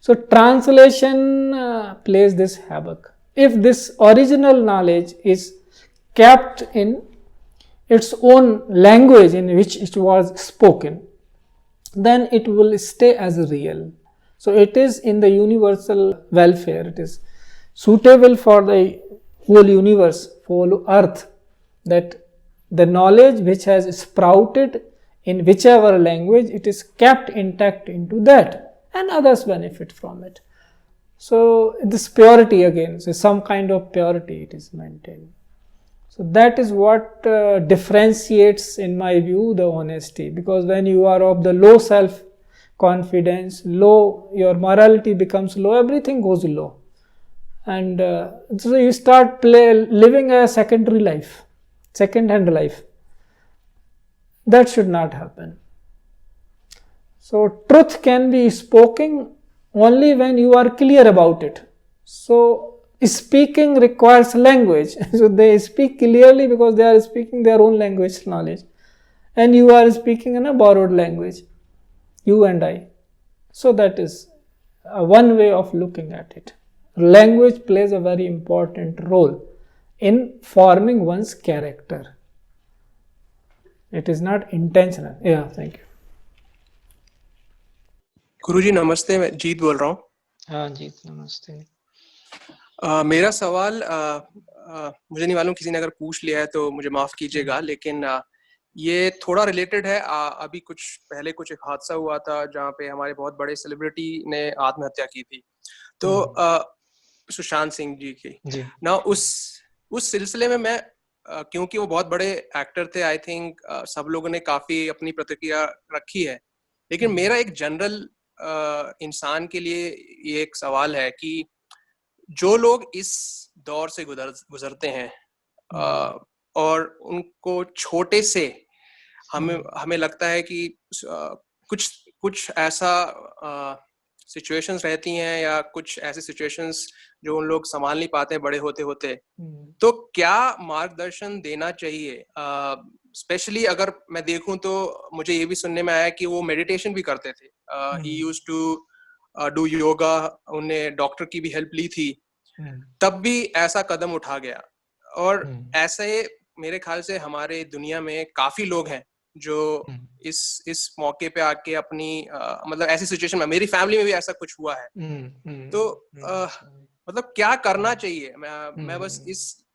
So translation plays this havoc. If this original knowledge is kept in its own language in which it was spoken, then it will stay as real. So it is in the universal welfare, it is suitable for the whole universe, whole earth, that the knowledge which has sprouted in whichever language, it is kept intact into that, and others benefit from it. So this purity again, so some kind of purity it is maintained. So that is what differentiates, in my view, the honesty. Because when you are of the low self-confidence, low, your morality becomes low, everything goes low. And so you start living a secondary life, second-hand life. That should not happen. So truth can be spoken only when you are clear about it. So speaking requires language. So they speak clearly because they are speaking their own language knowledge. And you are speaking in a borrowed language, you and I. So that is one way of looking at it. Language plays a very important role in forming one's character. It is not intentional. Yeah, thank you. गुरुजी नमस्ते, मैं जीत बोल रहा हूँ। हाँ जीत नमस्ते। मेरा सवाल मुझे नहीं मालूम, किसी ने अगर पूछ लिया है तो मुझे माफ कीजिएगा, लेकिन ये थोड़ा रिलेटेड है। अभी कुछ पहले कुछ एक हादसा हुआ था जहाँ पे हमारे बहुत बड़े सेलिब्रिटी ने आत्महत्या की थी, तो सुशांत सिंह जी की ना, उस सिलसिले में मैं क्योंकि वो बहुत बड़े एक्टर थे, आई थिंक सब लोगों ने काफी अपनी प्रतिक्रिया रखी है, लेकिन मेरा एक जनरल इंसान के लिए ये एक सवाल है कि जो लोग इस दौर से गुजरते हैं और उनको छोटे से हमें लगता है कि कुछ ऐसा सिचुएशंस रहती हैं या कुछ ऐसे सिचुएशंस जो उन लोग संभाल नहीं पाते बड़े होते होते, तो क्या मार्गदर्शन देना चाहिए? स्पेशली अगर मैं देखूं तो मुझे ये भी सुनने में आया कि वो मेडिटेशन भी करते थे, he used to do yoga, उन्हें डॉक्टर की भी हेल्प ली थी, तब भी ऐसा कदम उठा गया। और ऐसे मेरे ख्याल से हमारे दुनिया में काफी लोग हैं जो इस मौके पे आके अपनी मतलब ऐसी सिचुएशन में, मेरी फैमिली में भी ऐसा कुछ हुआ है, तो मतलब क्या करना चाहिए? मैं बस इस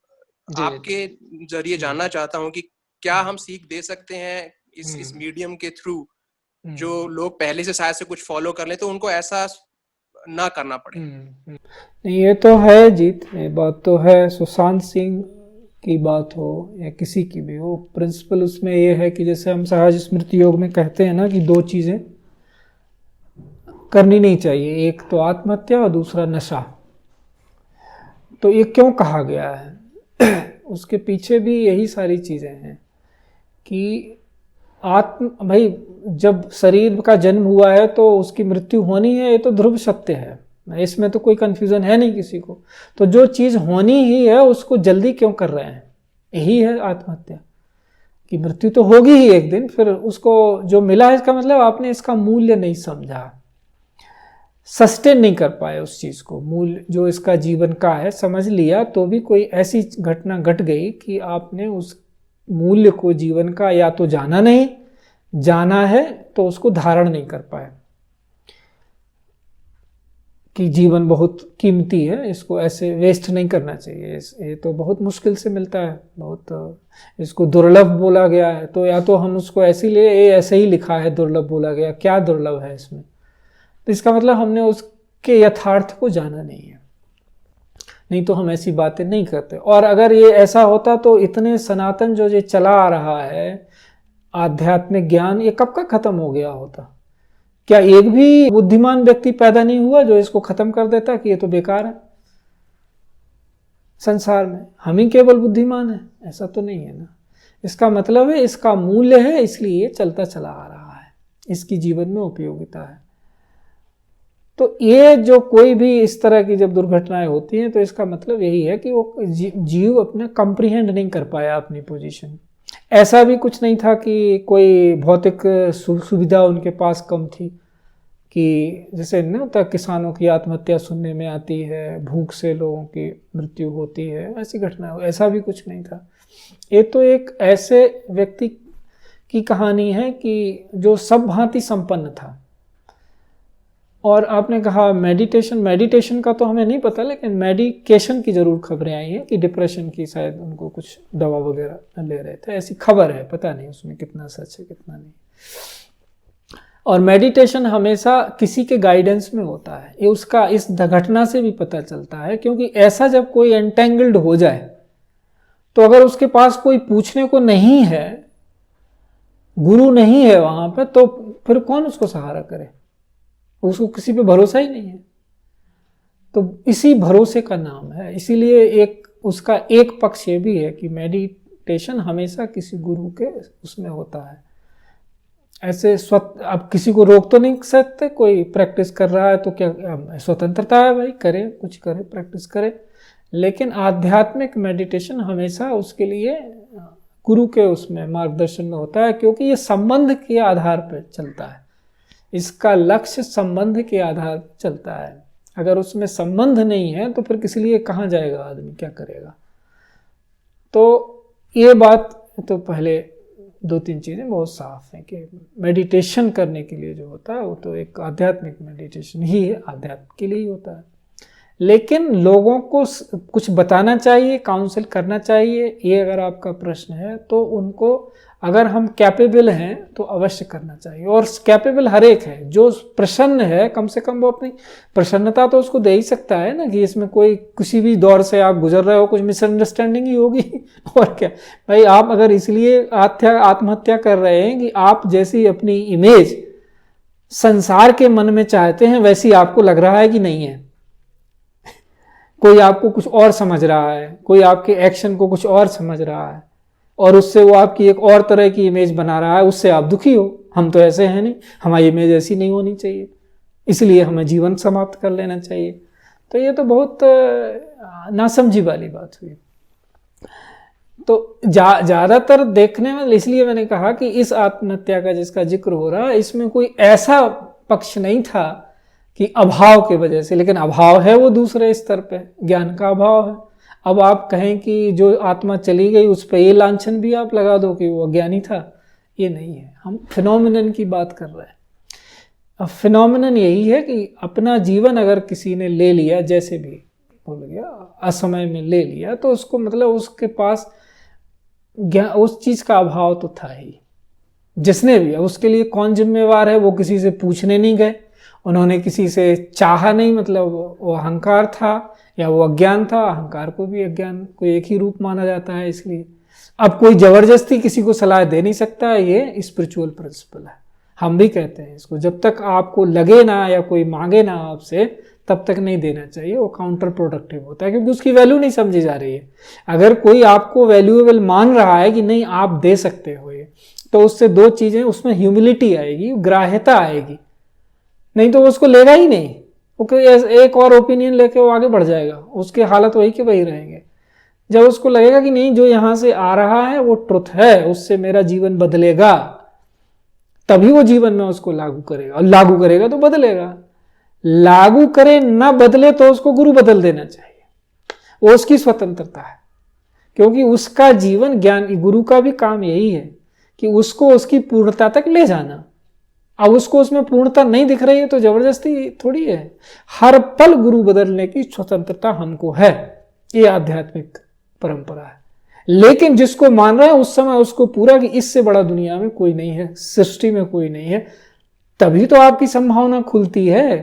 आपके जरिए जानना चाहता हूँ कि क्या हम सीख दे सकते हैं इस मीडियम के थ्रू, जो लोग पहले से शायद से कुछ फॉलो कर लें तो उनको ऐसा ना करना पड़े। नहीं, ये तो है जीत, ये बात तो है। सुशांत सिंह की बात हो या किसी की भी हो, प्रिंसिपल उसमें ये है कि जैसे हम सहज स्मृति योग में कहते हैं ना कि दो चीज़ें करनी नहीं चाहिए, एक तो आत्महत्या और दूसरा नशा। तो ये क्यों कहा गया है? उसके पीछे भी यही सारी चीज़ें हैं कि भाई जब शरीर का जन्म हुआ है तो उसकी मृत्यु होनी है, ये तो ध्रुव सत्य है, इसमें तो कोई कंफ्यूजन है नहीं किसी को। तो जो चीज़ होनी ही है उसको जल्दी क्यों कर रहे हैं? यही है आत्महत्या कि मृत्यु तो होगी ही एक दिन, फिर उसको जो मिला है, इसका मतलब आपने इसका मूल्य नहीं समझा, सस्टेन नहीं कर पाए उस चीज़ को। मूल्य जो इसका जीवन का है समझ लिया, तो भी कोई ऐसी घटना घट गई कि आपने उस मूल्य को जीवन का या तो जाना नहीं, जाना है तो उसको धारण नहीं कर पाए कि जीवन बहुत कीमती है, इसको ऐसे वेस्ट नहीं करना चाहिए, ये तो बहुत मुश्किल से मिलता है, बहुत इसको दुर्लभ बोला गया है, तो या तो हम उसको ऐसे ले, ये ऐसे ही लिखा है दुर्लभ बोला गया, क्या दुर्लभ है इसमें? तो इसका मतलब हमने उसके यथार्थ को जाना नहीं है। नहीं तो हम ऐसी बातें नहीं करते। और अगर ये ऐसा होता तो इतने सनातन जो ये चला आ रहा है आध्यात्मिक ज्ञान, ये कब का खत्म हो गया होता। क्या एक भी बुद्धिमान व्यक्ति पैदा नहीं हुआ जो इसको खत्म कर देता कि ये तो बेकार है। संसार में हम ही केवल बुद्धिमान है, ऐसा तो नहीं है ना। इसका मतलब है इसका मूल्य है, इसलिए ये चलता चला आ रहा है, इसकी जीवन में उपयोगिता है। तो ये जो कोई भी इस तरह की जब दुर्घटनाएं होती हैं तो इसका मतलब यही है कि वो जीव अपने कंप्रीहेंड नहीं कर पाया अपनी पोजीशन। ऐसा भी कुछ नहीं था कि कोई भौतिक सुविधा उनके पास कम थी, कि जैसे नहीं होता किसानों की आत्महत्या सुनने में आती है, भूख से लोगों की मृत्यु होती है, ऐसी घटना, ऐसा भी कुछ नहीं था। ये तो एक ऐसे व्यक्ति की कहानी है कि जो सब भांति संपन्न था। और आपने कहा मेडिटेशन का तो हमें नहीं पता, लेकिन मेडिकेशन की जरूर खबरें आई हैं कि डिप्रेशन की शायद उनको कुछ दवा वगैरह ले रहे थे, ऐसी खबर है, पता नहीं उसमें कितना सच है कितना नहीं। और मेडिटेशन हमेशा किसी के गाइडेंस में होता है, ये उसका इस घटना से भी पता चलता है। क्योंकि ऐसा जब कोई एंटेंगल्ड हो जाए तो अगर उसके पास कोई पूछने को नहीं है, गुरु नहीं है वहां पर, तो फिर कौन उसको सहारा करे, उसको किसी पे भरोसा ही नहीं है। तो इसी भरोसे का नाम है। इसीलिए एक उसका एक पक्ष ये भी है कि मेडिटेशन हमेशा किसी गुरु के उसमें होता है। ऐसे अब किसी को रोक तो नहीं सकते, कोई प्रैक्टिस कर रहा है तो क्या स्वतंत्रता है भाई, करे कुछ करे, प्रैक्टिस करे। लेकिन आध्यात्मिक मेडिटेशन हमेशा उसके लिए गुरु के उसमें मार्गदर्शन में होता है, क्योंकि ये संबंध के आधार पर चलता है। इसका लक्ष्य संबंध के आधार पर चलता है। अगर उसमें संबंध नहीं है तो फिर किसी लिए कहाँ जाएगा आदमी, क्या करेगा। तो ये बात तो पहले 2-3 चीज़ें बहुत साफ हैं कि मेडिटेशन करने के लिए जो होता है वो तो एक आध्यात्मिक मेडिटेशन ही है, आध्यात्म के लिए ही होता है। लेकिन लोगों को कुछ बताना चाहिए, काउंसिल करना चाहिए, ये अगर आपका प्रश्न है तो उनको अगर हम कैपेबल हैं तो अवश्य करना चाहिए। और कैपेबल हर एक है, जो प्रसन्न है कम से कम वो अपनी प्रसन्नता तो उसको दे ही सकता है ना, कि इसमें कोई किसी भी दौर से आप गुजर रहे हो, कुछ मिसअंडरस्टैंडिंग ही होगी और क्या भाई। आप अगर इसलिए आत्महत्या कर रहे हैं कि आप जैसी अपनी इमेज संसार के मन में चाहते हैं वैसी आपको लग रहा है कि नहीं है। कोई आपको कुछ और समझ रहा है, कोई आपके एक्शन को कुछ और समझ रहा है और उससे वो आपकी एक और तरह की इमेज बना रहा है, उससे आप दुखी हो। हम तो ऐसे हैं नहीं, हमारी इमेज ऐसी नहीं होनी चाहिए, इसलिए हमें जीवन समाप्त कर लेना चाहिए। तो ये तो बहुत नासमझी वाली बात हुई। तो ज़्यादातर देखने में, इसलिए मैंने कहा कि इस आत्महत्या का जिसका जिक्र हो रहा है इसमें कोई ऐसा पक्ष नहीं था कि अभाव की वजह से, लेकिन अभाव है वो दूसरे स्तर पे, ज्ञान का अभाव है। अब आप कहें कि जो आत्मा चली गई उस पर ये लांछन भी आप लगा दो कि वो अज्ञानी था, ये नहीं है। हम फिनोमिनन की बात कर रहे हैं। अब फिनोमिनन यही है कि अपना जीवन अगर किसी ने ले लिया, जैसे भी बोल गया असमय में ले लिया, तो उसको मतलब उसके पास उस चीज़ का अभाव तो था ही। जिसने भी, उसके लिए कौन जिम्मेवार है, वो किसी से पूछने नहीं गए, उन्होंने किसी से चाहा नहीं, मतलब वो अहंकार था या वो अज्ञान था। अहंकार को भी अज्ञान को एक ही रूप माना जाता है। इसलिए अब कोई जबरदस्ती किसी को सलाह दे नहीं सकता, ये स्पिरिचुअल प्रिंसिपल है। हम भी कहते हैं इसको, जब तक आपको लगे ना या कोई मांगे ना आपसे तब तक नहीं देना चाहिए। वो काउंटर प्रोडक्टिव होता है, क्योंकि उसकी वैल्यू नहीं समझी जा रही है। अगर कोई आपको वैल्यूएबल मान रहा है कि नहीं आप दे सकते हो ये, तो उससे 2 चीजें, उसमें ह्यूमिलिटी आएगी, ग्राह्यता आएगी, नहीं तो वो उसको लेगा ही नहीं। वो एक और ओपिनियन लेके वो आगे बढ़ जाएगा, उसके हालत वही के वही रहेंगे। जब उसको लगेगा कि नहीं, जो यहाँ से आ रहा है वो ट्रुथ है, उससे मेरा जीवन बदलेगा, तभी वो जीवन में उसको लागू करेगा। और लागू करेगा तो बदलेगा, लागू करे ना बदले तो उसको गुरु बदल देना चाहिए। वो उसकी स्वतंत्रता है, क्योंकि उसका जीवन ज्ञान, गुरु का भी काम यही है कि उसको उसकी पूर्णता तक ले जाना। अब उसको उसमें पूर्णता नहीं दिख रही है तो जबरदस्ती थोड़ी है। हर पल गुरु बदलने की स्वतंत्रता हमको है, ये आध्यात्मिक परंपरा है। लेकिन जिसको मान रहा है उस समय उसको पूरा कि इससे बड़ा दुनिया में कोई नहीं है, सृष्टि में कोई नहीं है, तभी तो आपकी संभावना खुलती है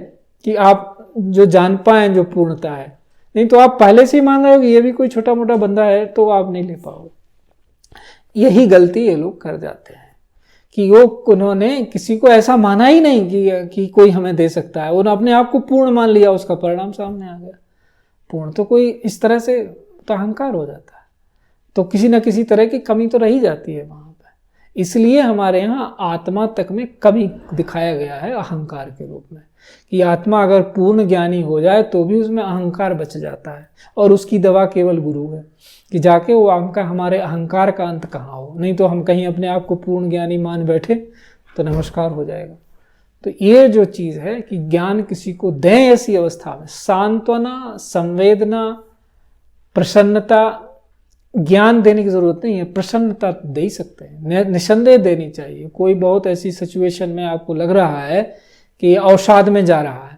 कि आप जो जान पाए जो पूर्णता है। नहीं तो आप पहले से ही मान रहे हो कि ये भी कोई छोटा मोटा बंदा है, तो आप नहीं ले पाओगे। यही गलती ये लोग कर जाते हैं कि वो उन्होंने किसी को ऐसा माना ही नहीं कि कोई हमें दे सकता है, उन्होंने अपने आप को पूर्ण मान लिया, उसका परिणाम सामने आ गया। पूर्ण तो कोई इस तरह से तो अहंकार हो जाता है, तो किसी न किसी तरह की कमी तो रही जाती है वहाँ पर। इसलिए हमारे यहाँ आत्मा तक में कमी दिखाया गया है अहंकार के रूप में, कि आत्मा अगर पूर्ण ज्ञानी हो जाए तो भी उसमें अहंकार बच जाता है, और उसकी दवा केवल गुरु है कि जाके वो हमारे अहंकार का अंत कहाँ हो। नहीं तो हम कहीं अपने आप को पूर्ण ज्ञानी मान बैठे तो नमस्कार हो जाएगा। तो ये जो चीज़ है कि ज्ञान किसी को दें ऐसी अवस्था में, सांत्वना, संवेदना, प्रसन्नता, ज्ञान देने की जरूरत नहीं है, प्रसन्नता दे ही सकते हैं, निसंदेह देनी चाहिए। कोई बहुत ऐसी सिचुएशन में आपको लग रहा है कि अवसाद में जा रहा है,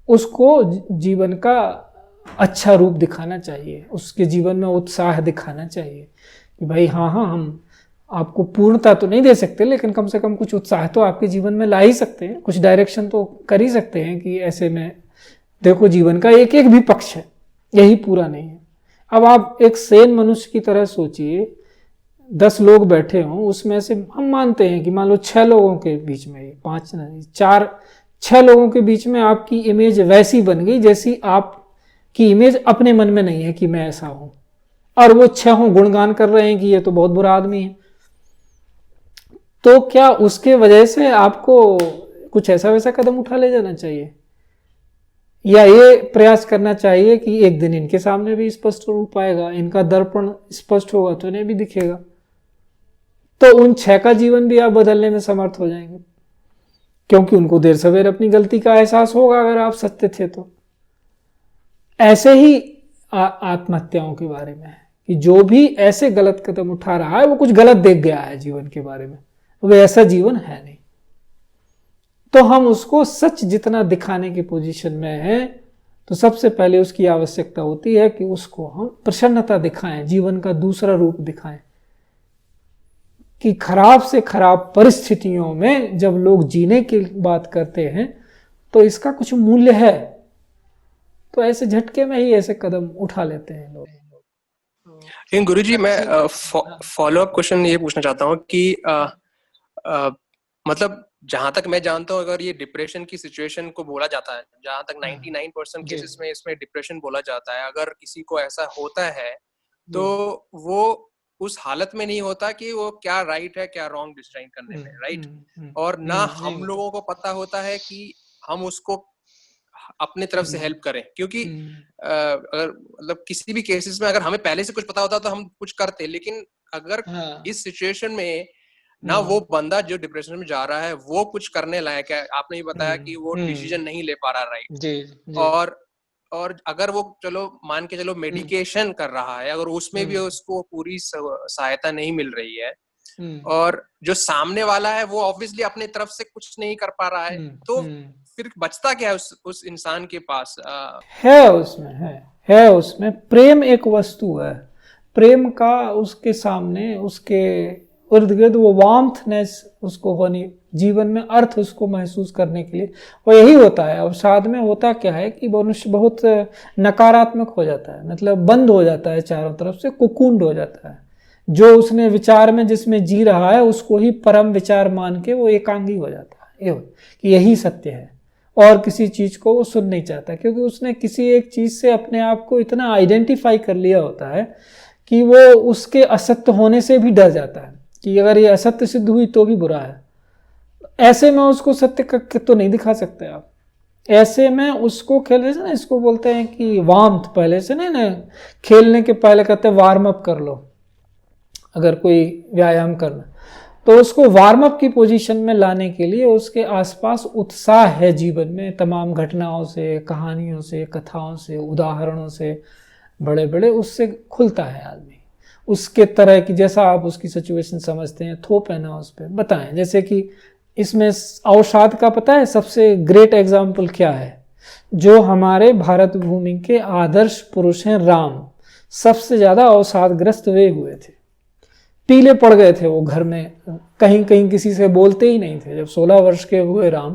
उसको जीवन का अच्छा रूप दिखाना चाहिए, उसके जीवन में उत्साह दिखाना चाहिए कि भाई हाँ हम आपको पूर्णता तो नहीं दे सकते, लेकिन कम से कम कुछ उत्साह तो आपके जीवन में ला ही सकते हैं, कुछ डायरेक्शन तो कर ही सकते हैं कि ऐसे में देखो जीवन का एक एक भी पक्ष है, यही पूरा नहीं है। अब आप एक सेन मनुष्य की तरह सोचिए, 10 लोग बैठे हों, उसमें से हम मानते हैं कि मान लो 6 लोगों के बीच में, 5 नहीं 4-6 लोगों के बीच में आपकी इमेज वैसी बन गई जैसी आपकी इमेज अपने मन में नहीं है कि मैं ऐसा हूं, और वो 6 गुणगान कर रहे हैं कि ये तो बहुत बुरा आदमी है। तो क्या उसके वजह से आपको कुछ ऐसा वैसा कदम उठा ले जाना चाहिए, या ये प्रयास करना चाहिए कि एक दिन इनके सामने भी स्पष्ट रूप आएगा, इनका दर्पण स्पष्ट होगा तो इन्हें भी दिखेगा, तो उन 6 का जीवन भी आप बदलने में समर्थ हो जाएंगे, क्योंकि उनको देर सवेर अपनी गलती का एहसास होगा अगर आप सत्य थे तो। ऐसे ही आत्महत्याओं के बारे में है कि जो भी ऐसे गलत कदम उठा रहा है वो कुछ गलत देख गया है जीवन के बारे में, वो ऐसा जीवन है नहीं। तो हम उसको सच जितना दिखाने की पोजीशन में है, तो सबसे पहले उसकी आवश्यकता होती है कि उसको हम प्रसन्नता दिखाएं, जीवन का दूसरा रूप दिखाएं, कि खराब से खराब परिस्थितियों में जब लोग जीने की बात करते हैं तो इसका कुछ मूल्य है, तो ऐसे झटके में ही ऐसे कदम उठा लेते हैं लोग। लेकिन गुरुजी मैं फॉलो अप क्वेश्चन ये पूछना चाहता हूँ कि मतलब जहां तक मैं जानता हूँ, अगर ये डिप्रेशन की सिचुएशन को बोला जाता है, जहां तक 99% केसेस में इसमें डिप्रेशन बोला जाता है, अगर किसी को ऐसा होता है तो वो उस हालत में नहीं होता कि वो क्या राइट है क्या रॉन्ग डिसाइड करने में, राइट, और ना हम लोगों को पता होता है कि हम उसको अपने तरफ से हेल्प करें, क्योंकि अगर मतलब किसी भी केसेस में अगर हमें पहले से कुछ पता होता तो हम कुछ करते, लेकिन अगर इस सिचुएशन में ना वो बंदा जो डिप्रेशन में जा रहा है वो कुछ करने लायक है, आपने ही बताया कि वो डिसीजन नहीं ले पा रहा, राइट, और अगर वो चलो मान के चलो मेडिकेशन कर रहा है, अगर उसमें भी उसको पूरी सहायता नहीं मिल रही है, और जो सामने वाला है वो ऑब्वियसली अपने तरफ से कुछ नहीं कर पा रहा है, तो फिर बचता क्या है उस इंसान के पास? है उसमें प्रेम एक वस्तु है, प्रेम का उसके सामने, उसके इर्द गिर्द वो वार्मथनेस उसको होनी, जीवन में अर्थ उसको महसूस करने के लिए वो यही होता है। अवसाद में होता क्या है कि मनुष्य बहुत नकारात्मक हो जाता है, मतलब बंद हो जाता है, चारों तरफ से कुकुंड हो जाता है, जो उसने विचार में जिसमें जी रहा है उसको ही परम विचार मान के वो एकांगी हो जाता है कि यही सत्य है, और किसी चीज को वो सुन नहीं चाहता, क्योंकि उसने किसी एक चीज से अपने आप को इतना आइडेंटिफाई कर लिया होता है कि वो उसके असत्य होने से भी डर जाता है कि अगर ये असत्य सिद्ध हुई तो भी बुरा है। ऐसे में उसको सत्य तो नहीं दिखा सकते आप, ऐसे में उसको खेलने से ना, इसको बोलते हैं कि वार्मथ, पहले से नहीं ना, खेलने के पहले कहते हैं वार्म अप कर लो, अगर कोई व्यायाम करना तो उसको वार्म अप की पोजीशन में लाने के लिए उसके आसपास उत्साह है जीवन में, तमाम घटनाओं से, कहानियों से, कथाओं से, उदाहरणों से, बड़े बड़े उससे खुलता है आदमी, उसके तरह की जैसा आप उसकी सिचुएशन समझते हैं थोप है ना उस पर बताएं। जैसे कि इसमें अवसाद का पता है सबसे ग्रेट एग्जाम्पल क्या है? जो हमारे भारत भूमि के आदर्श पुरुष हैं राम, सबसे ज्यादा अवसादग्रस्त वे हुए थे, पीले पड़ गए थे वो घर में, कहीं कहीं किसी से बोलते ही नहीं थे। जब 16 वर्ष के हुए राम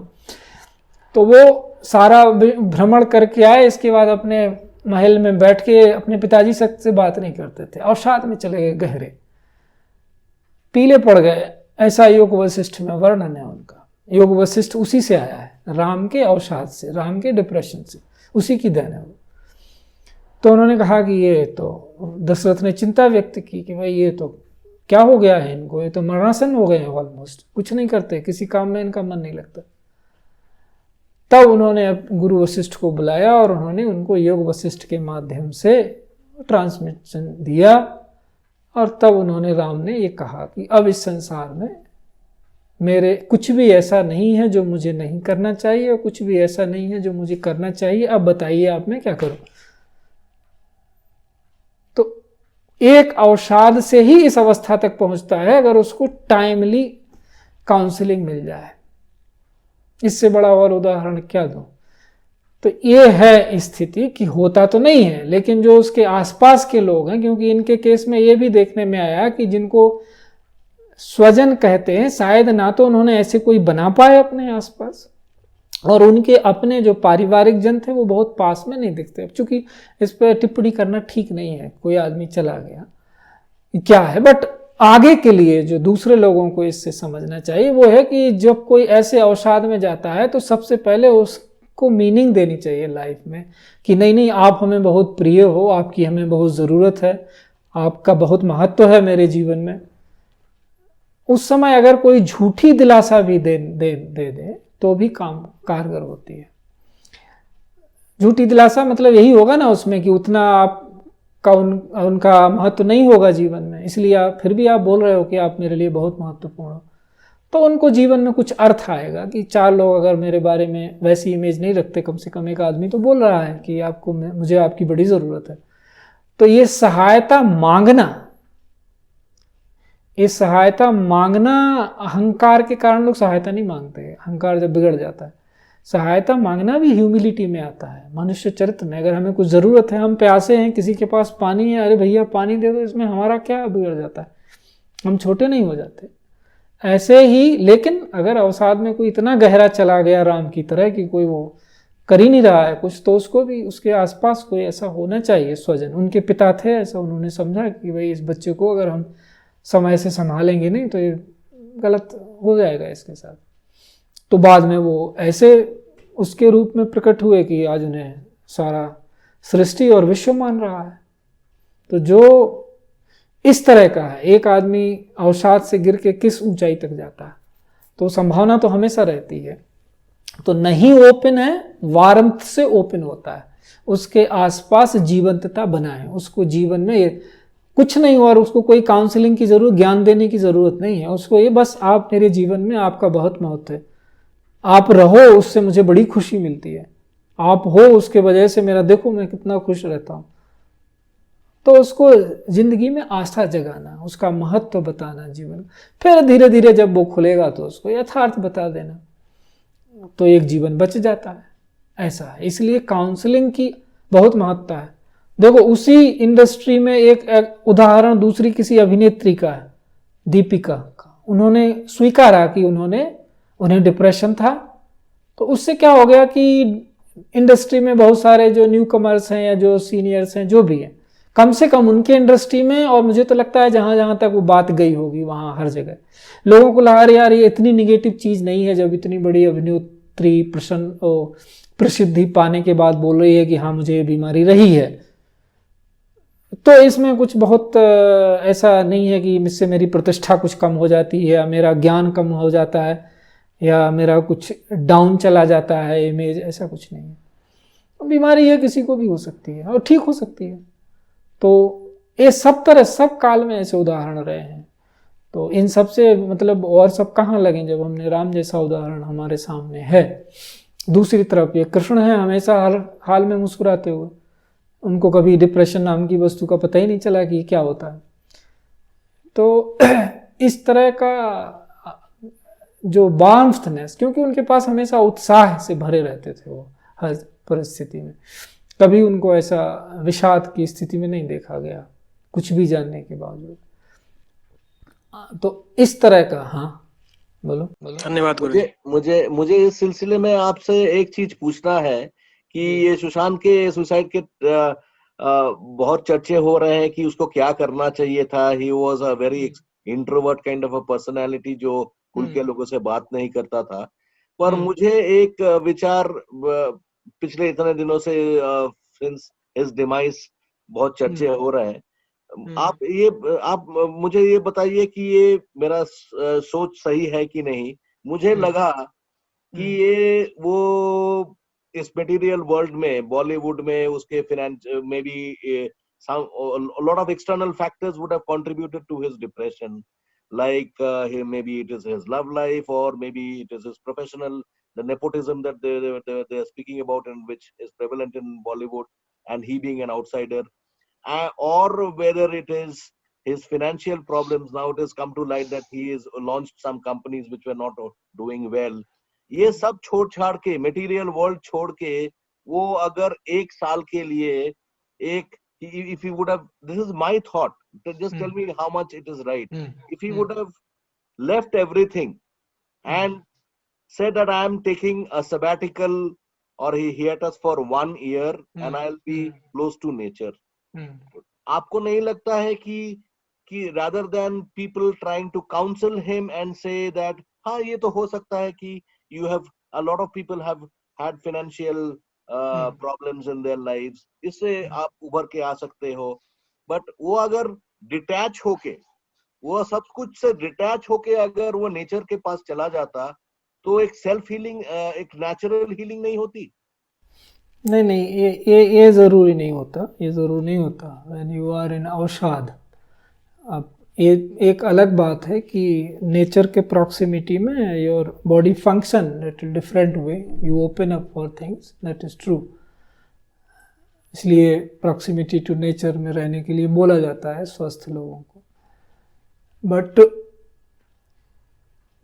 तो वो सारा भ्रमण करके आए, इसके बाद अपने महल में बैठ के अपने पिताजी से बात नहीं करते थे, अवसाद में चले गए गहरे, पीले पड़ गए, ऐसा योग वशिष्ठ में वर्णन है उनका। योग वशिष्ठ उसी से आया है, राम के अवसाद से, राम के डिप्रेशन से, उसी की देन है वो। तो उन्होंने कहा कि ये तो, दशरथ ने चिंता व्यक्त की कि भाई ये तो क्या हो गया है इनको, ये तो मरणासन हो गए हैं ऑलमोस्ट, कुछ नहीं करते, किसी काम में इनका मन नहीं लगता। तब उन्होंने गुरु वशिष्ठ को बुलाया और उन्होंने उनको योग वशिष्ठ के माध्यम से ट्रांसमिशन दिया, और तब उन्होंने, राम ने ये कहा कि अब इस संसार में मेरे कुछ भी ऐसा नहीं है जो मुझे नहीं करना चाहिए, और कुछ भी ऐसा नहीं है जो मुझे करना चाहिए, अब बताइए आप मैं क्या करूं। तो एक अवसाद से ही इस अवस्था तक पहुंचता है अगर उसको टाइमली काउंसलिंग मिल जाए। इससे बड़ा और उदाहरण क्या दूं। तो ये है स्थिति कि होता तो नहीं है, लेकिन जो उसके आसपास के लोग हैं, क्योंकि इनके केस में ये भी देखने में आया कि जिनको स्वजन कहते हैं, शायद ना तो उन्होंने ऐसे कोई बना पाए अपने आसपास, और उनके अपने जो पारिवारिक जन थे वो बहुत पास में नहीं दिखते। चूंकि इस पर टिप्पणी करना ठीक नहीं है, कोई आदमी चला गया क्या है, बट आगे के लिए जो दूसरे लोगों को इससे समझना चाहिए वो है कि जब कोई ऐसे अवसाद में जाता है तो सबसे पहले उसको मीनिंग देनी चाहिए लाइफ में कि नहीं नहीं, आप हमें बहुत प्रिय हो, आपकी हमें बहुत ज़रूरत है, आपका बहुत महत्व है मेरे जीवन में। उस समय अगर कोई झूठी दिलासा भी दे तो भी काम कारगर होती है। झूठी दिलासा मतलब यही होगा ना उसमें कि उतना आपका उनका महत्व नहीं होगा जीवन में, इसलिए आप फिर भी आप बोल रहे हो कि आप मेरे लिए बहुत महत्वपूर्ण हो, तो उनको जीवन में कुछ अर्थ आएगा कि 4 लोग अगर मेरे बारे में वैसी इमेज नहीं रखते, कम से कम एक आदमी तो बोल रहा है कि आपको मुझे आपकी बड़ी ज़रूरत है। तो ये सहायता मांगना, अहंकार के कारण लोग सहायता नहीं मांगते, अहंकार जब बिगड़ जाता है। सहायता मांगना भी ह्यूमिलिटी में आता है, मनुष्य चरित्र में। अगर हमें कुछ ज़रूरत है, हम प्यासे हैं, किसी के पास पानी है, अरे भैया पानी दे दो, इसमें हमारा क्या बिगड़ जाता है, हम छोटे नहीं हो जाते। ऐसे ही, लेकिन अगर अवसाद में कोई इतना गहरा चला गया राम की तरह कि कोई वो कर ही नहीं रहा है कुछ, तो उसको भी उसके आसपास कोई ऐसा होना चाहिए स्वजन। उनके पिता थे, ऐसा उन्होंने समझा कि भाई इस बच्चे को अगर हम समय से संभालेंगे नहीं तो ये गलत हो जाएगा इसके साथ। तो बाद में वो ऐसे उसके रूप में प्रकट हुए कि आज उन्हें सारा सृष्टि और विश्व मान रहा है। तो जो इस तरह का है, एक आदमी अवसाद से गिर के किस ऊंचाई तक जाता है, तो संभावना तो हमेशा रहती है। तो नहीं ओपन है, वारंथ से ओपन होता है, उसके आसपास जीवंतता बनाए, उसको जीवन में कुछ नहीं, और उसको कोई काउंसलिंग की जरूरत, ज्ञान देने की जरूरत नहीं है उसको। ये बस आप मेरे जीवन में, आपका बहुत महत्व है, आप रहो, उससे मुझे बड़ी खुशी मिलती है, आप हो उसके वजह से मेरा देखो मैं कितना खुश रहता हूँ। तो उसको जिंदगी में आस्था जगाना, उसका महत्व बताना जीवन, फिर धीरे धीरे जब वो खुलेगा तो उसको यथार्थ बता देना, तो एक जीवन बच जाता है। ऐसा है, इसलिए काउंसलिंग की बहुत महत्ता है। देखो उसी इंडस्ट्री में एक उदाहरण दूसरी किसी अभिनेत्री का है, दीपिका का। उन्होंने स्वीकारा कि उन्हें डिप्रेशन था, तो उससे क्या हो गया कि इंडस्ट्री में बहुत सारे जो न्यू कमर्स हैं या जो सीनियर्स हैं, जो भी हैं, कम से कम उनके इंडस्ट्री में, और मुझे तो लगता है जहां जहां तक वो बात गई होगी वहां हर जगह लोगों को लगा अरे यार ये इतनी निगेटिव चीज नहीं है, जब इतनी बड़ी अभिनेत्री प्रसिद्धि पाने के बाद बोल रही है कि हाँ मुझे ये बीमारी रही है, तो इसमें कुछ बहुत ऐसा नहीं है कि इससे मेरी प्रतिष्ठा कुछ कम हो जाती है, या मेरा ज्ञान कम हो जाता है, या मेरा कुछ डाउन चला जाता है इमेज, ऐसा कुछ नहीं है। बीमारी है, किसी को भी हो सकती है और ठीक हो सकती है। तो ये सब तरह, सब काल में ऐसे उदाहरण रहे हैं। तो इन सब से मतलब और सब कहाँ लगे जब हमने राम जैसा उदाहरण हमारे सामने है। दूसरी तरफ ये कृष्ण है, हमेशा हर हाल में मुस्कुराते हुए, उनको कभी डिप्रेशन नाम की वस्तु का पता ही नहीं चला कि क्या होता है। तो इस तरह का जो वार्मथनेस, क्योंकि उनके पास हमेशा उत्साह से भरे रहते थे वो हर परिस्थिति में, कभी उनको ऐसा विषाद की स्थिति में नहीं देखा गया कुछ भी जानने के बावजूद। तो इस तरह का, हाँ बोलो। धन्यवाद गुरुजी। मुझे इस सिलसिले में आपसे एक चीज पूछना है कि ये सुशांत के सुसाइड के बहुत चर्चे हो रहे हैं कि उसको क्या करना चाहिए था. He was a very introvert kind of a personality जो खुल के लोगों से बात नहीं करता था. पर मुझे एक विचार पिछले इतने दिनों से सिंस हिज डिमाइस बहुत चर्चे हो रहे हैं. आप मुझे ये बताइए कि ये मेरा सोच सही है कि नहीं. मुझे लगा कि ये वो इस मटेरियल वर्ल्ड में बॉलीवुड में उसके finance may be some a lot of external factors would have contributed to his depression, like maybe it is his love life, or maybe it is his professional, the nepotism that they're speaking about and which is prevalent in Bollywood, and he being an outsider, or whether it is his financial problems. Now it has come to light that he has launched some companies which were not doing well. ये सब छोड़ छाड़ के material world छोड़ के वो अगर एक साल के लिए एक if he would have, this is my thought, just tell me how much it is right, if he would have left everything and said that I am taking a sabbatical, or he hiatus for 1 year and I'll be close to nature. आपको नहीं लगता है कि rather than people trying to counsel him and say that हाँ ये तो हो सकता है कि you have, a lot of people have had financial problems in their lives, इससे आप उभर के आ सकते हो, बट वो अगर डिटैच होके, वो सब कुछ से डिटैच होके अगर वो नेचर के पास चला जाता तो एक सेल्फ हीलिंग, एक नेचुरल हीलिंग नहीं होती. नहीं, ये ज़रूरी नहीं होता, ये ज़रूरी नहीं होता. व्हेन यू आर इन अवसाद, अब ये एक अलग बात है कि नेचर के प्रॉक्सिमिटी में your body function at different way, you open up for things, that is true. इसलिए प्रॉक्सिमिटी टू नेचर में रहने के लिए बोला जाता है स्वस्थ लोगों को. But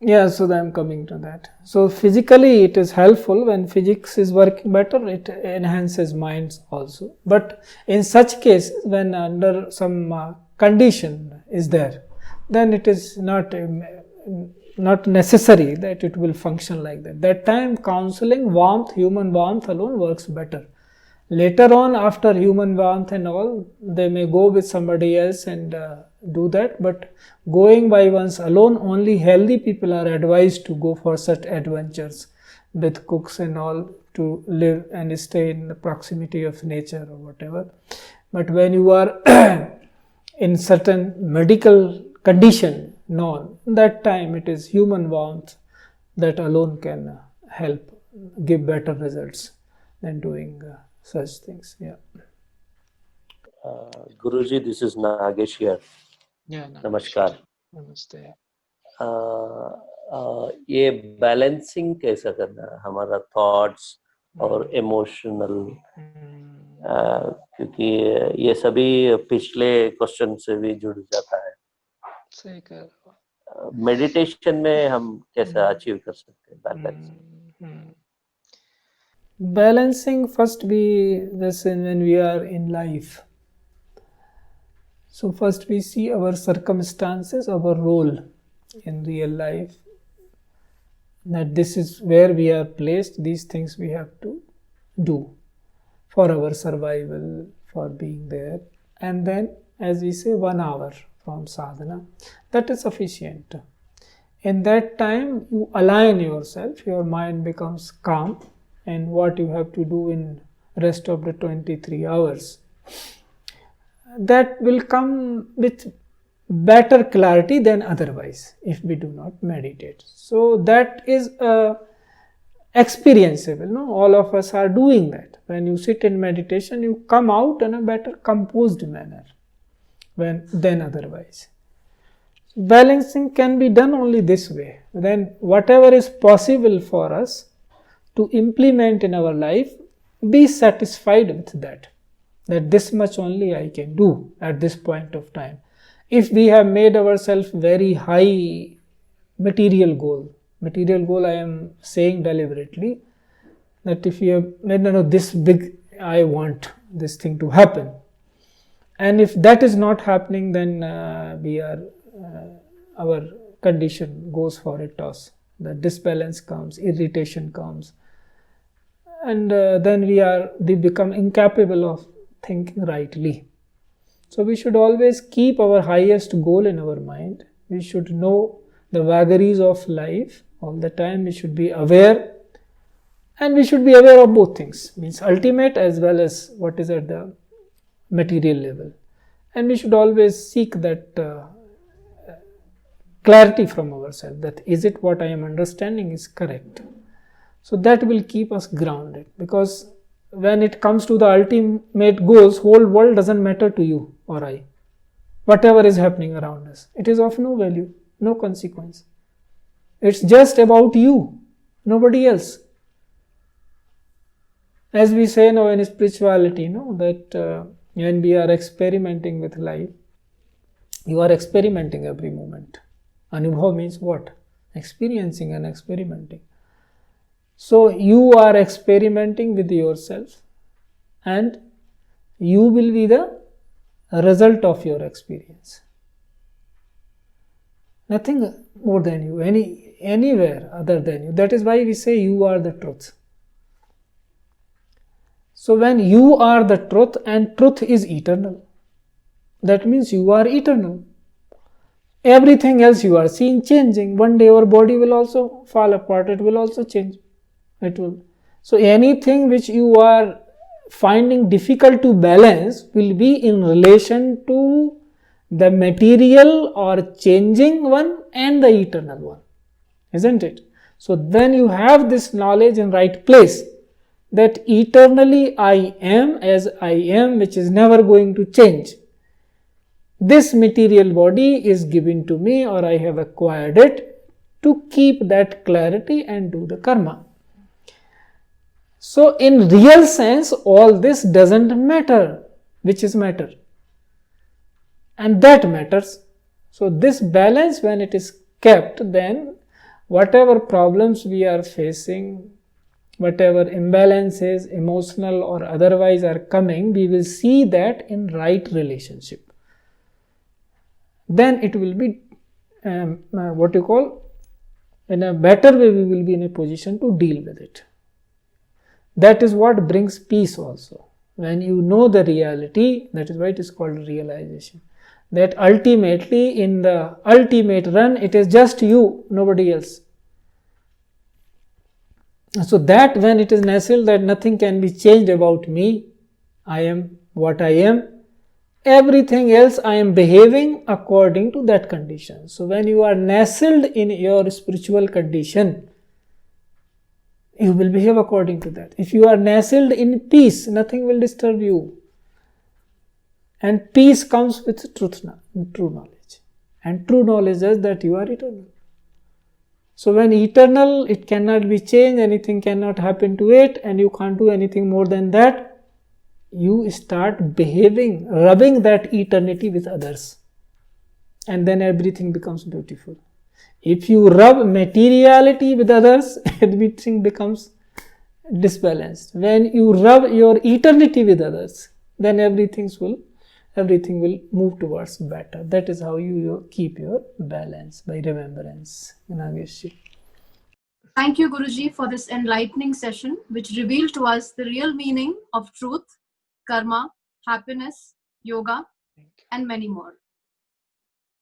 yeah, so I'm coming to that. So physically it is helpful when physics is working better, it enhances minds also. But in such cases, when under some condition is there, then it is not necessary that it will function like that. That time counseling, warmth, human warmth alone works better. Later on, after human warmth and all, they may go with somebody else and do that. But going by one's alone, only healthy people are advised to go for such adventures with cooks and all, to live and stay in the proximity of nature or whatever. But when you are in certain medical condition, that time it is human warmth that alone can help give better results than doing such things. Yeah. Guruji, this is Nagesh here. Yeah, नमस्कार. Namaste. ये balancing कैसा करना है हमारा thoughts और emotional, क्योंकि ये सभी पिछले क्वेश्चन से भी जुड़ जाता है. सही कह रहे हो. मेडिटेशन में हम कैसे अचीव कर सकते हैं balance? Balancing, first we listen when we are in life. So first we see our circumstances, our role in real life, that this is where we are placed, these things we have to do for our survival, for being there. And then, as we say, 1 hour from sadhana, that is sufficient. In that time you align yourself, your mind becomes calm, and what you have to do in rest of the 23 hours, that will come with better clarity than otherwise if we do not meditate. So that is experienceable. No, all of us are doing that. When you sit in meditation, you come out in a better composed manner than otherwise. Balancing can be done only this way. Then whatever is possible for us to implement in our life, be satisfied with that this much only I can do at this point of time. If we have made ourselves very high material goal I am saying deliberately, that if you have this big, I want this thing to happen, and if that is not happening, then our condition goes for a toss. The disbalance comes, irritation comes, and then we become incapable of thinking rightly. So we should always keep our highest goal in our mind. We should know the vagaries of life all the time. We should be aware, and we should be aware of both things, means ultimate as well as what is at the material level. And we should always seek that clarity from ourselves, that is it what I am understanding is correct. So that will keep us grounded, because when it comes to the ultimate goals, whole world doesn't matter to you or I. Whatever is happening around us, it is of no value, no consequence. It's just about you, nobody else. As we say now in spirituality, that when we are experimenting with life, you are experimenting every moment. Anubhav means what? Experiencing and experimenting. So you are experimenting with yourself, and you will be the result of your experience. Nothing more than you, anywhere other than you. That is why we say you are the truth. So when you are the truth, and truth is eternal, that means you are eternal. Everything else you are seeing changing. One day your body will also fall apart, it will also change. It will. So anything which you are finding difficult to balance will be in relation to the material or changing one and the eternal one, isn't it? So then you have this knowledge in right place, that eternally I am as I am, which is never going to change. This material body is given to me, or I have acquired it to keep that clarity and do the karma. So in real sense, all this doesn't matter, which is matter, and that matters. So this balance, when it is kept, then whatever problems we are facing, whatever imbalances, emotional or otherwise, are coming, we will see that in right relationship. Then it will be in a better way, we will be in a position to deal with it. That is what brings peace also. When you know the reality, that is why it is called realization. That ultimately, in the ultimate run, it is just you, nobody else. So that when it is nestled, that nothing can be changed about me, I am what I am. Everything else I am behaving according to that condition. So when you are nestled in your spiritual condition, you will behave according to that. If you are nestled in peace, nothing will disturb you. And peace comes with true knowledge. And true knowledge is that you are eternal. So when eternal, it cannot be changed, anything cannot happen to it, and you can't do anything more than that, you start behaving, rubbing that eternity with others. And then everything becomes beautiful. If you rub materiality with others, everything becomes disbalanced. When you rub your eternity with others, then everything will move towards better. That is how you keep your balance, by remembrance. Nagesh. Thank you, Guruji, for this enlightening session, which revealed to us the real meaning of truth, karma, happiness, yoga, and many more.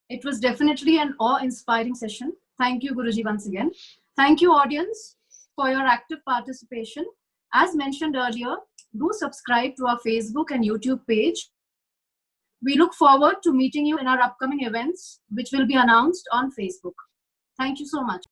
It was definitely an awe-inspiring session. Thank you, Guruji, once again. Thank you, audience, for your active participation. As mentioned earlier, do subscribe to our Facebook and YouTube page. We look forward to meeting you in our upcoming events, which will be announced on Facebook. Thank you so much.